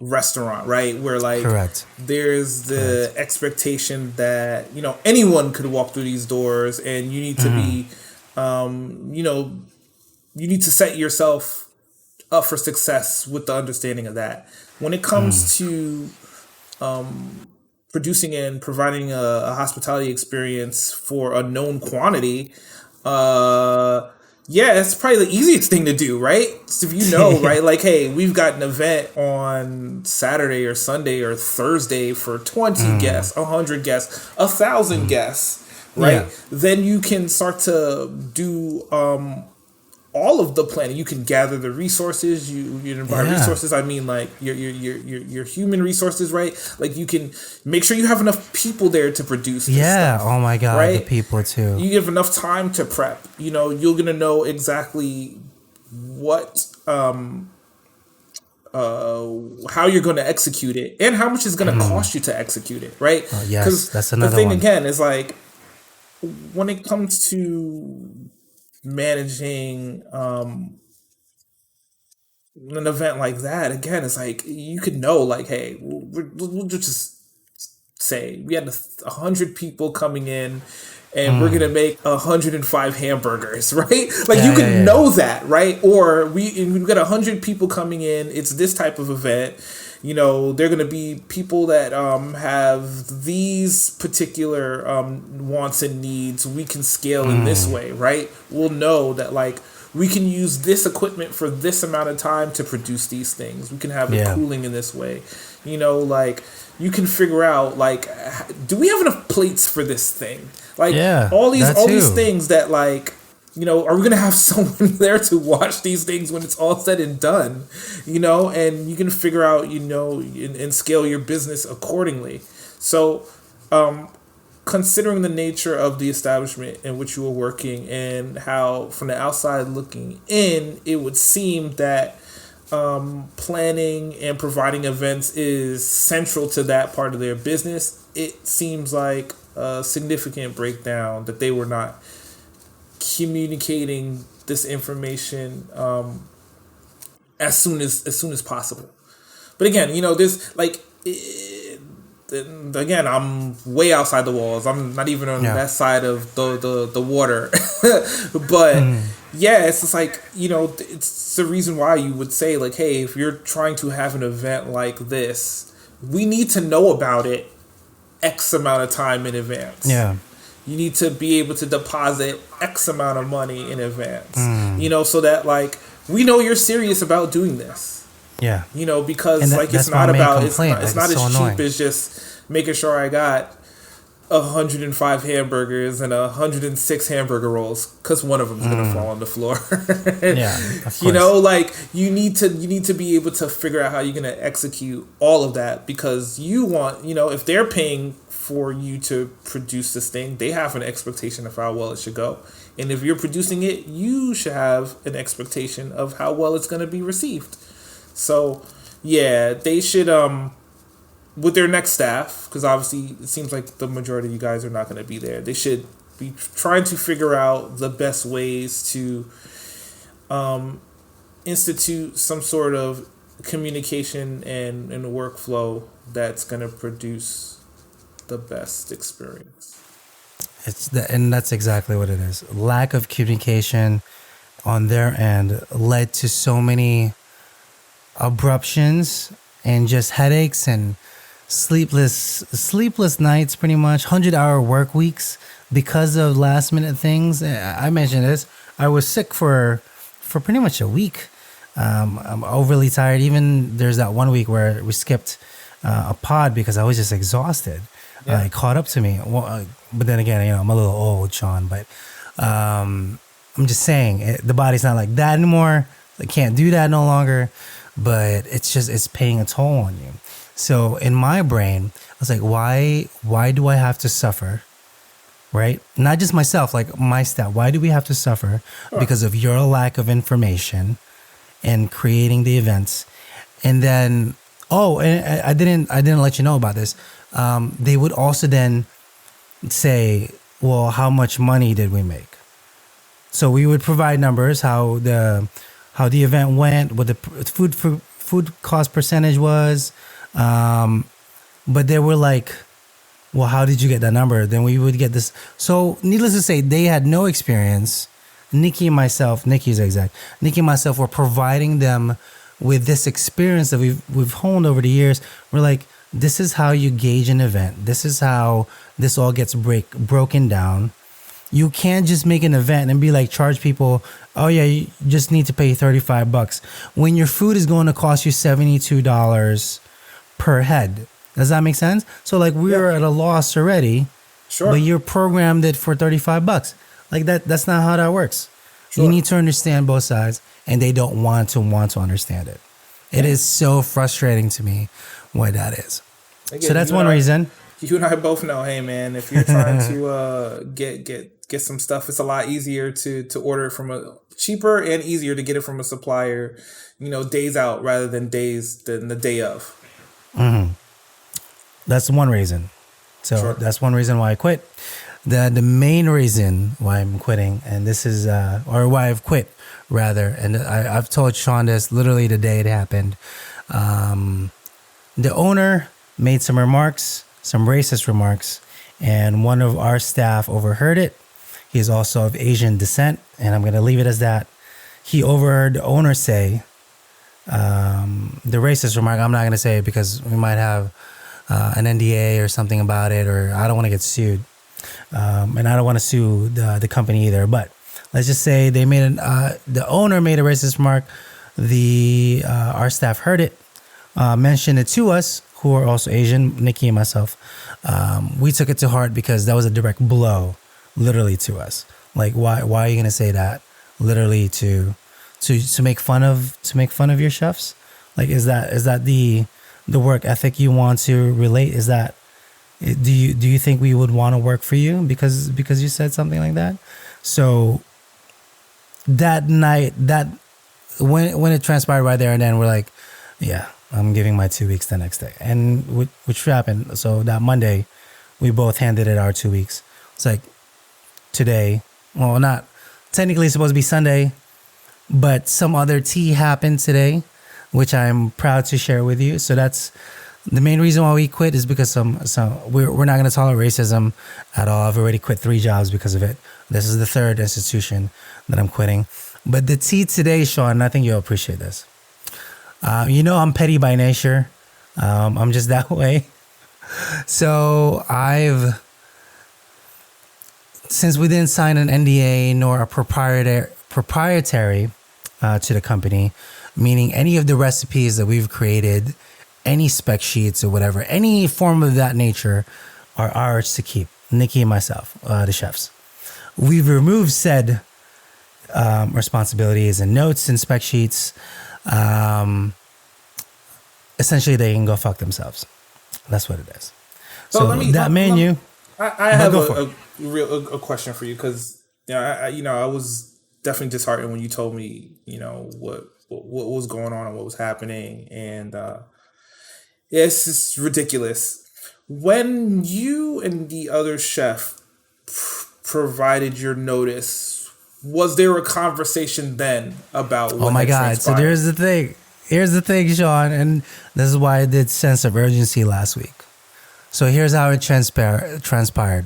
restaurant, right? Where like Correct. There's the expectation that anyone could walk through these doors, and you need to be, you need to set yourself up for success with the understanding of that. When it comes to producing and providing a hospitality experience for a known quantity, yeah, it's probably the easiest thing to do, right? So if right, like, hey, we've got an event on Saturday or Sunday or Thursday for 20 guests, 100 guests, 1,000 guests, right? Yeah. Then you can start to do all of the planning. You can gather the resources. By resources, I mean like your human resources, right? Like you can make sure you have enough people there to produce this stuff, oh my God, right? The people too. You give enough time to prep. You're gonna know exactly what how you're going to execute it and how much it's going to cost you to execute it, right? Yes, that's another the thing one. Again is like when it comes to managing an event like that, again, it's like you could know, like, hey, we'll just say we had 100 people coming in, and we're gonna make 105 hamburgers, right? Like you could know that, right? Or we've got 100 people coming in. It's this type of event. They're gonna be people that have these particular wants and needs. We can scale in this way, right? We'll know that like we can use this equipment for this amount of time to produce these things. We can have it cooling in this way. Like you can figure out like, do we have enough plates for this thing? Like all these things that like, are we going to have someone there to watch these things when it's all said and done? And you can figure out, and scale your business accordingly. So, considering the nature of the establishment in which you were working and how from the outside looking in, it would seem that planning and providing events is central to that part of their business. It seems like a significant breakdown that they were not communicating this information as soon as possible. But again, this again, I'm way outside the walls. I'm not even on that side of the water. But yeah, it's just like, it's the reason why you would say, like, hey, if you're trying to have an event like this, we need to know about it X amount of time in advance. Yeah. You need to be able to deposit X amount of money in advance. So that, like, we know you're serious about doing this. Yeah. Because it's not about it's not as cheap as just making sure I got 105 hamburgers and 106 hamburger rolls, because one of them is gonna fall on the floor. Yeah, you need to be able to figure out how you're gonna execute all of that, because you want, if they're paying for you to produce this thing, they have an expectation of how well it should go, and if you're producing it, you should have an expectation of how well it's gonna be received. So yeah, they should with their next staff, because obviously it seems like the majority of you guys are not going to be there. They should be trying to figure out the best ways to institute some sort of communication and workflow that's going to produce the best experience. And that's exactly what it is. Lack of communication on their end led to so many abruptions and just headaches and sleepless nights, pretty much 100-hour work weeks because of last minute things. I mentioned this. I was sick for pretty much a week. I'm overly tired. Even there's that one week where we skipped a pod because I was just exhausted. It caught up to me. But then again, I'm a little old, Sean. But I'm just saying, the body's not like that anymore. I can't do that no longer. But it's paying a toll on you. So in my brain, I was like, why do I have to suffer? Right? Not just myself, like my staff. Why do we have to suffer? Sure. Because of your lack of information and creating the events. And then, and I didn't let you know about this. They would also then say, well, how much money did we make? So we would provide numbers, how the event went, what the food cost percentage was. But they were like, well, how did you get that number? Then we would get this. So needless to say, they had no experience. Nikki and myself were providing them with this experience that we've honed over the years. We're like, this is how you gauge an event. This is how this all gets broken down. You can't just make an event and be like, charge people, oh yeah, you just need to pay $35 when your food is going to cost you $72 per head. Does that make sense? So like we're at a loss already, sure, but you're programmed it for $35. Like that's not how that works. Sure. You need to understand both sides, and they don't want to understand it. Yeah. It is so frustrating to me why that is. Again, so that's one reason. You and I both know, hey man, if you're trying to get some stuff, it's a lot easier to order it from cheaper and easier to get it from a supplier, days out rather than the day of. Mm-hmm. That's one reason. So sure. That's one reason why I quit. The main reason why I'm quitting, and this is or why I've quit rather, and I've told Sean this literally the day it happened. The owner made some racist remarks, and one of our staff overheard it. He's also of Asian descent, and I'm going to leave it as that. He overheard the owner say the racist remark. I'm not going to say it because we might have an NDA or something about it, or I don't want to get sued. And I don't want to sue the company either. But let's just say they made the owner made a racist remark. Our staff heard it, mentioned it to us, who are also Asian, Nikki and myself. We took it to heart because that was a direct blow, literally, to us. Like, why are you gonna say that? Literally to make fun of your chefs? Like, is that the work ethic you want to relate? Is that Do you think we would want to work for you because you said something like that? So that night, that when it transpired right there and then, we're like, yeah, I'm giving my 2 weeks the next day, and which happened. So that Monday, we both handed it our 2 weeks. It's like today, well, not technically it's supposed to be Sunday, but some other tea happened today, which I'm proud to share with you. So that's the main reason why we quit, is because we're not going to tolerate racism at all. I've already quit 3 jobs because of it. This is the 3rd institution that I'm quitting. But the tea today, Sean, I think you'll appreciate this. I'm petty by nature. I'm just that way. So since we didn't sign an NDA nor a proprietary to the company, meaning any of the recipes that we've created, any spec sheets or whatever, any form of that nature are ours to keep, Nikki and myself, the chefs. We've removed said responsibilities and notes and spec sheets. Essentially, they can go fuck themselves. That's what it is. So menu. I have a question for you, because I was definitely disheartened when you told me what was going on and what was happening, and it's just ridiculous. When you and the other chef provided your notice, was there a conversation then about what? Oh my God! So here's the thing, Sean, and this is why I did sense of urgency last week. So here's how it transpired.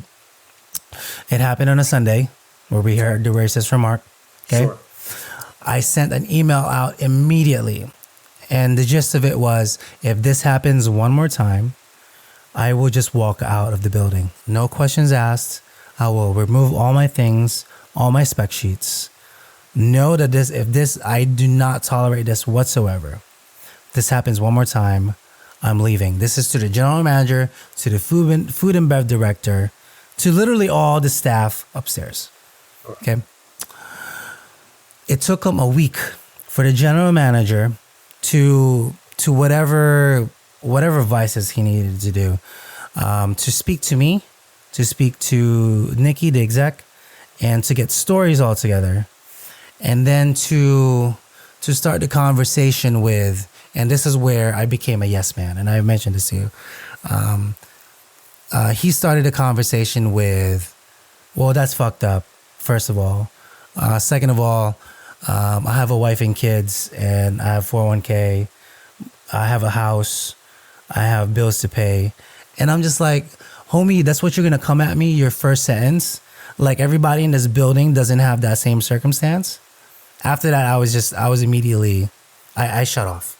It happened on a Sunday, where we heard the racist remark. Okay. Sure. I sent an email out immediately, and the gist of it was, if this happens one more time, I will just walk out of the building. No questions asked. I will remove all my things, all my spec sheets. Know that I do not tolerate this whatsoever. If this happens one more time, I'm leaving. This is to the general manager, to the food and bev director, to literally all the staff upstairs. Okay. It took him a week for the general manager to whatever vices he needed to do, to speak to me, to speak to Nikki, the exec, and to get stories all together, and then to start the conversation with. And this is where I became a yes man, and I mentioned this to you. He started a conversation with, well, that's fucked up, first of all. Second of all, I have a wife and kids, and I have 401k. I have a house. I have bills to pay. And I'm just like, homie, that's what you're going to come at me, your first sentence? Like, everybody in this building doesn't have that same circumstance? After that, I was immediately, I shut off.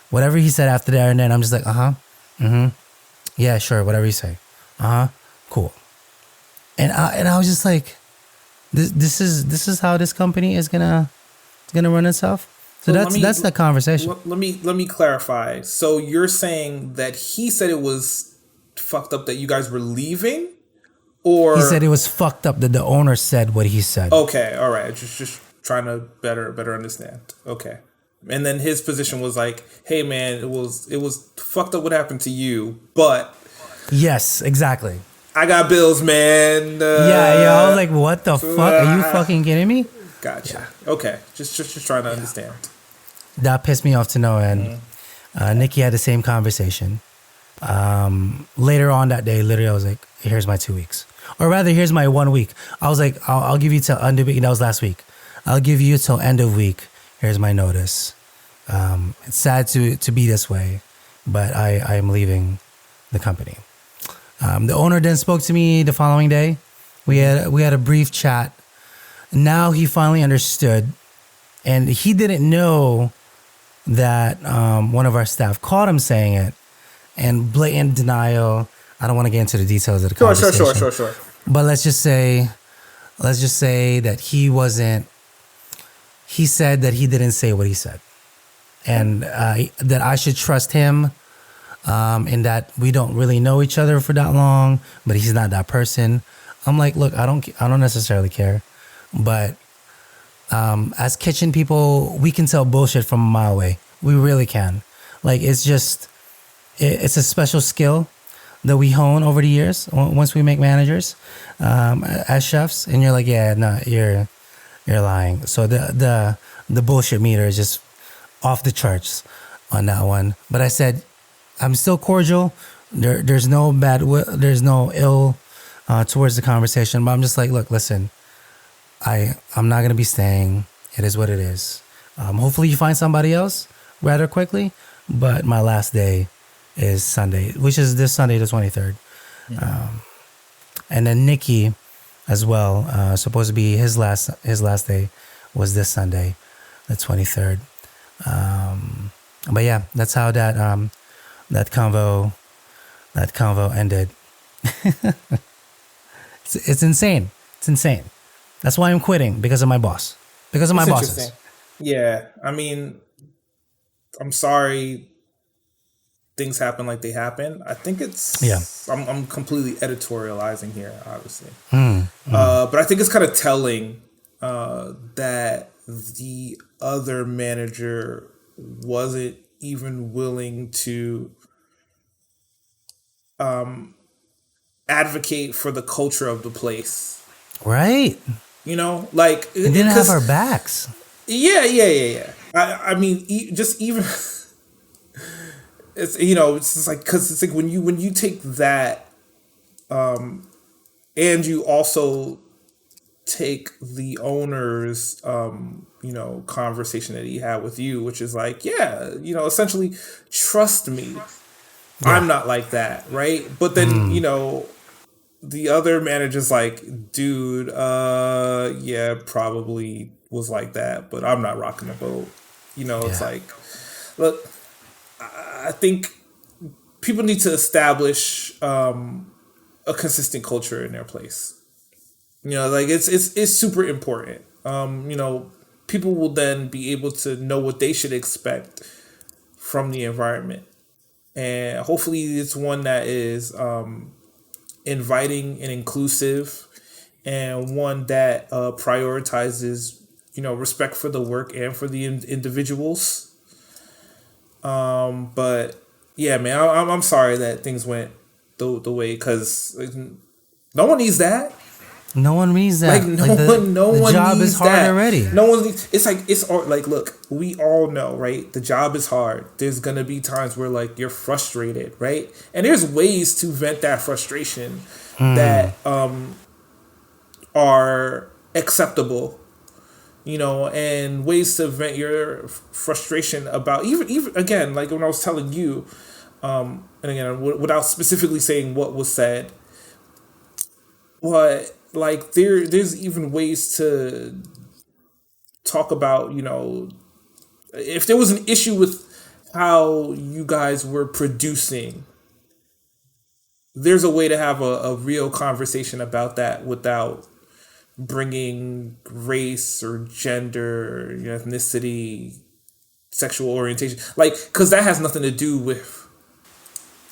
Whatever he said after that, and then I'm just like, yeah, sure, whatever you say. Cool. And I was just like, this is how this company is gonna run itself. So that's the conversation. Let me clarify. So you're saying that he said it was fucked up that you guys were leaving, or he said it was fucked up that the owner said what he said. Okay, all right, just trying to better understand. Okay. And then his position was like, hey man, it was fucked up what happened to you, but yes, exactly. I got bills, man. I was like, what the fuck? Are you fucking kidding me? Gotcha. Yeah. Okay. Just trying to understand. That pissed me off to no end. Nikki had the same conversation. Later on that day, literally, I was like, here's my 2 weeks. Or rather, here's my 1 week. I was like, I'll give you till end of week. That was last week. I'll give you till end of week. Here's my notice. It's sad to be this way, but I am leaving the company. The owner then spoke to me the following day. We had a brief chat. Now he finally understood, and he didn't know that one of our staff caught him saying it, and blatant denial. I don't want to get into the details of the conversation. Sure. But let's just say that he wasn't. He said that he didn't say what he said, and that I should trust him. In that we don't really know each other for that long, but he's not that person. I'm like, look, I don't necessarily care, but as kitchen people, we can tell bullshit from a mile away. We really can. Like, it's a special skill that we hone over the years once we make managers as chefs, and you're like, yeah, no, you're lying. So the bullshit meter is just off the charts on that one. But I said I'm still cordial. There's no there's no ill towards the conversation. But I'm just like, look, listen, I'm not gonna be staying. It is what it is. Hopefully you find somebody else rather quickly. But my last day is Sunday, which is this Sunday, the 23rd. And then Nikki, as well, supposed to be his last day was this Sunday, the 23rd. But yeah, that's how that convo ended. It's insane. It's insane. That's why I'm quitting, because of my boss. Because of my bosses. Yeah, I mean, I'm sorry things happen like they happen. I think it's I'm completely editorializing here, obviously. But I think it's kind of telling that the other manager wasn't even willing to advocate for the culture of the place. Right. You know, like it didn't have our backs. Yeah. I mean, just even it's, you know, it's just like, because it's like when you take that, and you also take the owner's, you know, conversation that he had with you, which is like, yeah, you know, essentially, trust me, I'm not like that, right? But then, you know, the other manager's like, dude, yeah, probably was like that, but I'm not rocking the boat. You know, it's like, look, I think people need to establish a consistent culture in their place. You know, like it's super important. You know, people will then be able to know what they should expect from the environment, and hopefully it's one that is inviting and inclusive, and one that prioritizes, you know, respect for the work and for the individuals. But yeah, man, I'm sorry that things went the way, because no one needs that. No one needs that. Like no one. The job needs is hard that. Already. No one needs. It's like like, look, we all know, right? The job is hard. There's gonna be times where like you're frustrated, right? And there's ways to vent that frustration that are acceptable, you know, and ways to vent your frustration about even again, like when I was telling you, and again without specifically saying what was said, but like there's even ways to talk about, you know, if there was an issue with how you guys were producing, there's a way to have a real conversation about that without bringing race or gender, ethnicity, sexual orientation, like, because that has nothing to do with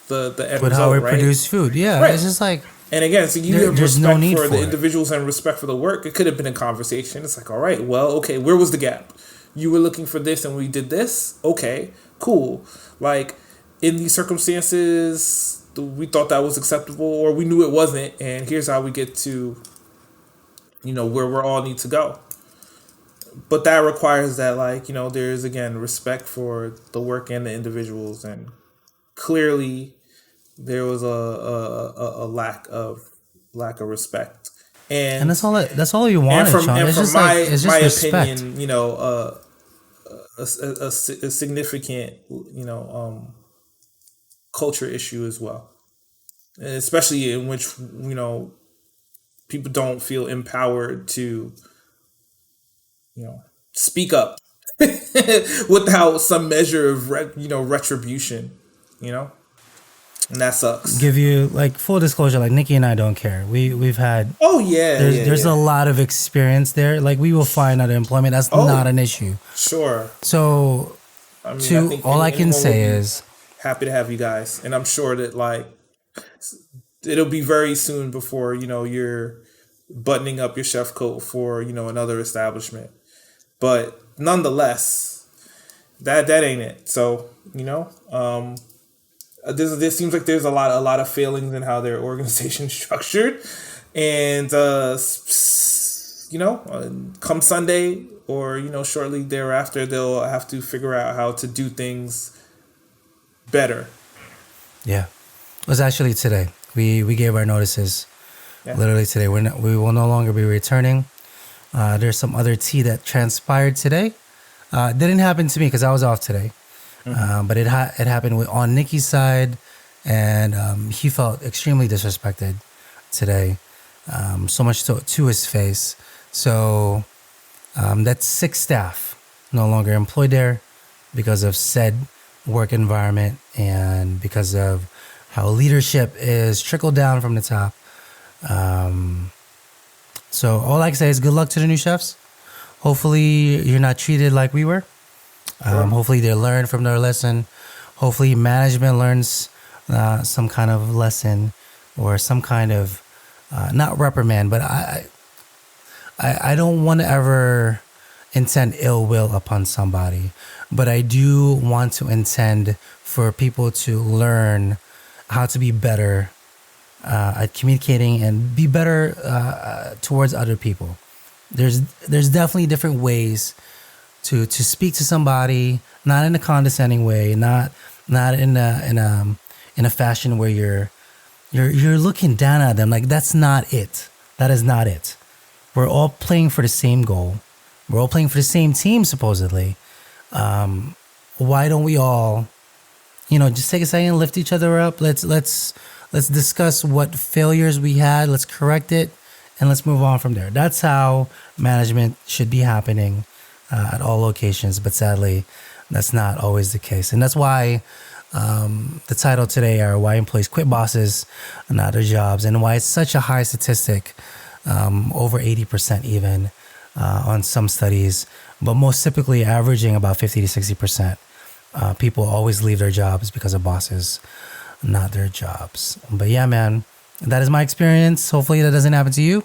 the end with result, how we right? produce food. Yeah, right. It's just like, and again, so you have respect for the individuals and respect for the work. It could have been a conversation. It's like, all right, well, okay, where was the gap? You were looking for this and we did this. Okay, cool. Like, in these circumstances, we thought that was acceptable, or we knew it wasn't, and here's how we get to, you know, where we all need to go. But that requires that, like, you know, there's, again, respect for the work and the individuals, and clearly there was a lack of respect, and that's all you wanted. And from it's my opinion, you know, a significant, you know, culture issue as well, and especially in which, you know, people don't feel empowered to, you know, speak up without some measure of retribution, you know. And that sucks. Give you, like, full disclosure, like, Nikki and I don't care. We've had there's a lot of experience there. Like, we will find other employment. That's not an issue. Sure. So, I mean, all I can say is happy to have you guys, and I'm sure that, like, it'll be very soon before, you know, you're buttoning up your chef coat for, you know, another establishment. But nonetheless, that ain't it. So, you know, There seems like there's a lot of failings in how their organization's structured, and come Sunday or shortly thereafter, they'll have to figure out how to do things better. Yeah, it was actually today. We gave our notices. Yeah. Literally today. We will no longer be returning. There's some other tea that transpired today. It didn't happen to me because I was off today. But it happened on Nikki's side, and he felt extremely disrespected today, so much to his face. So that's 6 staff no longer employed there because of said work environment and because of how leadership is trickled down from the top. So all I can say is good luck to the new chefs. Hopefully you're not treated like we were. Hopefully they learn from their lesson. Hopefully management learns some kind of lesson or some kind of not reprimand, but I don't want to ever intend ill will upon somebody, but I do want to intend for people to learn how to be better at communicating and be better towards other people. There's definitely different ways to speak to somebody, not in a condescending way, not in a fashion where you're looking down at them. Like, that's not it. That is not it. We're all playing for the same goal. We're all playing for the same team, supposedly. Why don't we all, just take a second, lift each other up. Let's discuss what failures we had. Let's correct it, and let's move on from there. That's how management should be happening at all locations. But sadly, that's not always the case, and that's why the title today are why employees quit bosses and other jobs, and why it's such a high statistic, over 80% even on some studies, but most typically averaging about 50 to 60%. People always leave their jobs because of bosses, not their jobs. But yeah, man, that is my experience. Hopefully that doesn't happen to you.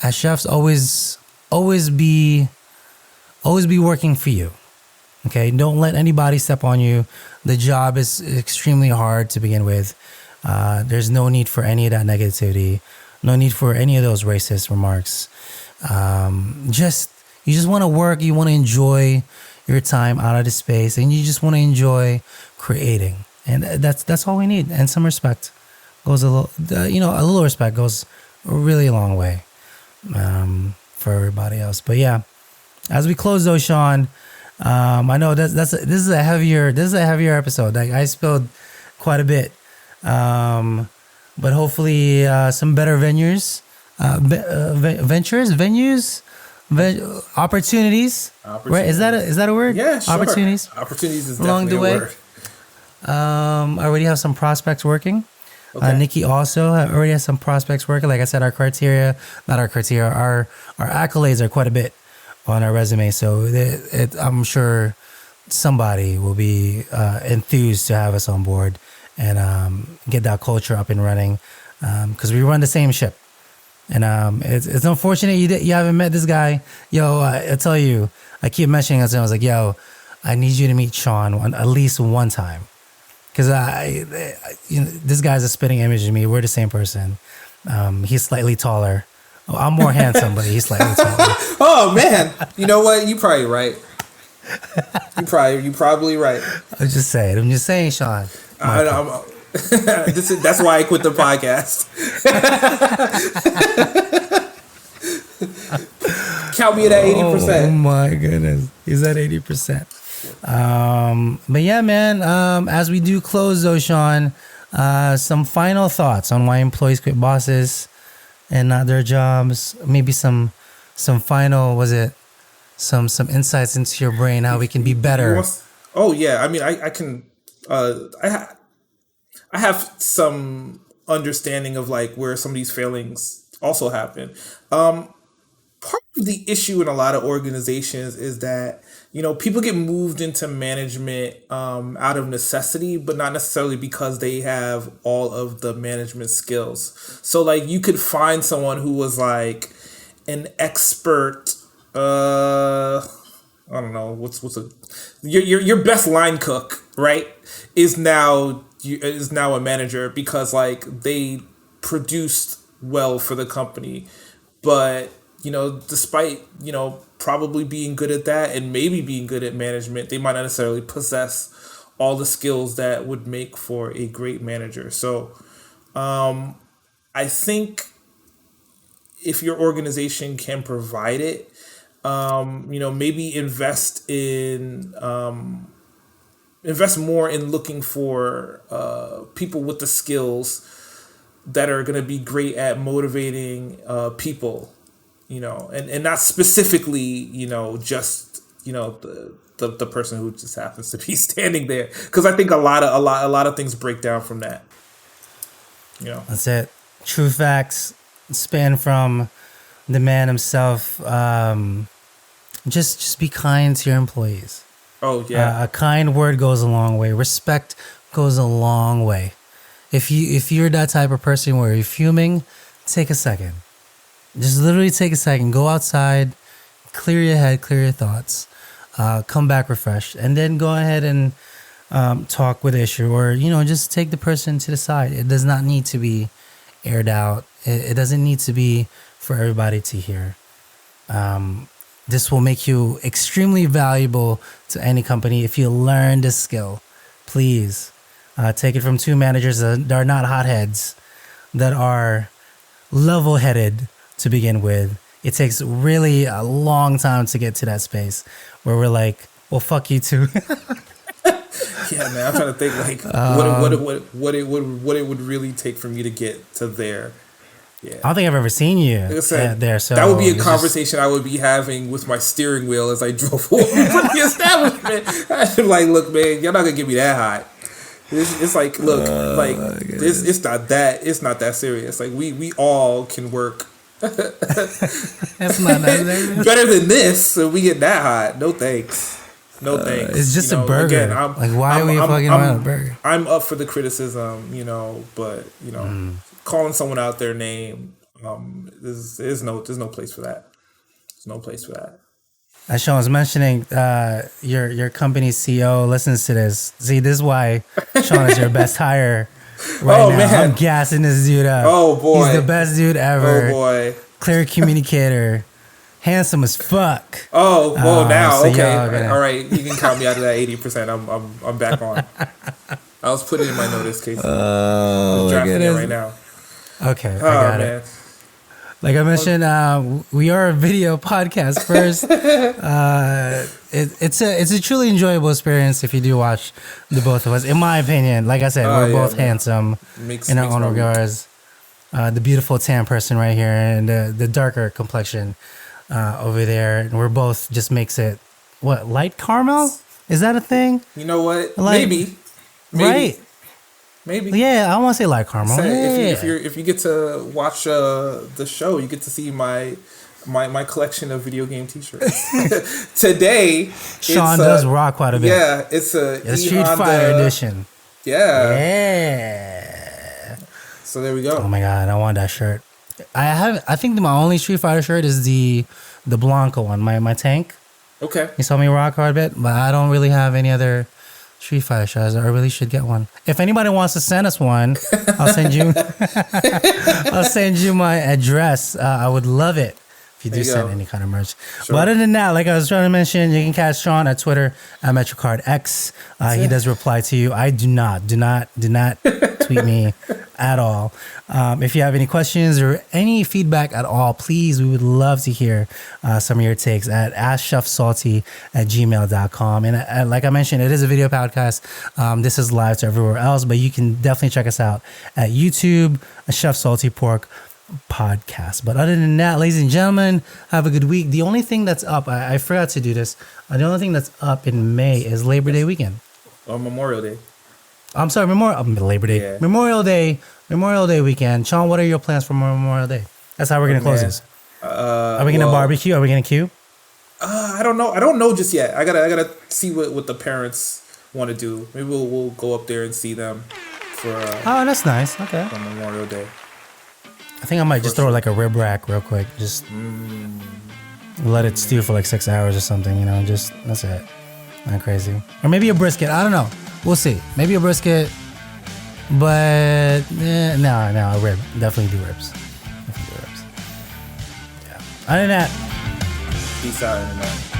As chefs, always be working for you. Okay, don't let anybody step on you. The job is extremely hard to begin with. There's no need for any of that negativity. No need for any of those racist remarks. You just want to work. You want to enjoy your time out of the space, and you just want to enjoy creating. And that's all we need. And some respect goes a little respect goes a really long way for everybody else. But yeah, as we close though, Sean, I know this is a heavier episode. Like, I spilled quite a bit, but hopefully some better venues, opportunities. Right? Is that a word? Yeah, sure. Opportunities Opportunities is along definitely the way. a word. I already have some prospects working. Okay. Nikki also already has some prospects working. Like I said, our accolades are quite a bit on our resume. So I'm sure somebody will be enthused to have us on board and get that culture up and running, because we run the same ship. And it's unfortunate you haven't met this guy. Yo, I tell you, I keep mentioning it. I was like, yo, I need you to meet Sean at least one time. Because this guy's a spitting image of me. We're the same person. He's slightly taller. I'm more handsome, but he's slightly taller. Oh man, you know what? You're probably right. You're probably right. I'm just saying, Sean. That's why I quit the podcast. Count me at that 80%. Oh my goodness, he's at 80%. But yeah, man. As we do close though, Sean, some final thoughts on why employees quit bosses and not their jobs. Maybe some final, some insights into your brain, how we can be better. Oh yeah, I mean, I can. I have some understanding of like where some of these failings also happen. Part of the issue in a lot of organizations is that, people get moved into management out of necessity, but not necessarily because they have all of the management skills. So like you could find someone who was like an expert, I don't know, what's your best line cook, right? Is now is now a manager because like they produced well for the company, but despite probably being good at that and maybe being good at management, they might not necessarily possess all the skills that would make for a great manager. So I think if your organization can provide it, maybe invest more in looking for people with the skills that are going to be great at motivating people, and not specifically, just, the person who just happens to be standing there. Because I think a lot of things break down from that. That's it. True facts span from the man himself. Just be kind to your employees. Oh yeah. A kind word goes a long way. Respect goes a long way. If you're that type of person where you're fuming, take a second. Just literally take a second. Go outside, clear your head, clear your thoughts, come back refreshed, and then go ahead and talk with the issue, or just take the person to the side. It does not need to be aired out. It doesn't need to be for everybody to hear. This will make you extremely valuable to any company if you learn this skill. Please take it from two managers that are not hotheads, that are level-headed to begin with. It takes really a long time to get to that space where we're like, well, fuck you too. Yeah, man. I'm trying to think like what it would really take for me to get to there. Yeah. I don't think I've ever seen you there. So that would be a conversation I would be having with my steering wheel as I drove over from the establishment. I'm like, look, man, you're not gonna give me that hot. It's like, look, it's not that serious. Like we all can work. That's not that serious. Better than this, so we get that hot. No thanks. No thanks. It's just a burger. Again, why are we fucking around a burger? I'm up for the criticism, but calling someone out their name, there's no place for that. There's no place for that. As Sean was mentioning, your company's CEO listens to this. See, this is why Sean is your best hire right now. Man. I'm gassing this dude up. Oh boy, he's the best dude ever. Oh boy, clear communicator, handsome as fuck. Oh, well, now so okay, all right, you can count me out of that 80%. I'm back on. I was putting in my notice case. I'm drafting it right now. Okay, I got it. Like I mentioned, we are a video podcast first. It's a truly enjoyable experience if you do watch the both of us. In my opinion, like I said, we're both handsome in our own regards. The beautiful tan person right here and the darker complexion over there. And we're both just makes it, what, light caramel? Is that a thing? You know what? Maybe. Right. Maybe. Yeah, I want to say light caramel. If you get to watch the show, you get to see my collection of video game T-shirts. Today, Sean does rock quite a bit. Yeah, it's a Street Fighter edition. Yeah. So there we go. Oh my god, I want that shirt. I think my only Street Fighter shirt is the Blanco one. My tank. Okay. You saw me rock hard a bit, but I don't really have any other Street Fighter shirts. I really should get one. If anybody wants to send us one, I'll send you. I'll send you my address. I would love it if you do send any kind of merch. Sure. But other than that, like I was trying to mention, you can catch Sean at Twitter at MetroCardX. He does reply to you. I do not tweet me at all. If you have any questions or any feedback at all, please, we would love to hear some of your takes at AskChefSalty@gmail.com. And like I mentioned, it is a video podcast. This is live to everywhere else, but you can definitely check us out at YouTube, Chef Salty Pork Podcast. But other than that, ladies and gentlemen, have a good week. The only thing that's up, I forgot to do this. The only thing that's up in May is Labor Day weekend. Or Memorial Day. I'm sorry, Labor Day. Yeah. Memorial Day weekend. Sean, what are your plans for Memorial Day? That's how we're going to close this. Are we going to barbecue? Are we going to queue? I don't know. I don't know just yet. I gotta see what the parents want to do. Maybe we'll go up there and see them for. Oh, that's nice. Okay. For Memorial Day. I think I might just throw like a rib rack real quick. Just let it stew for like 6 hours or something. Just that's it. Not crazy. Or maybe a brisket. I don't know. We'll see. Maybe a brisket. But no, rib. Definitely do ribs. Definitely do ribs. Yeah. Other than that, Peace out, internet.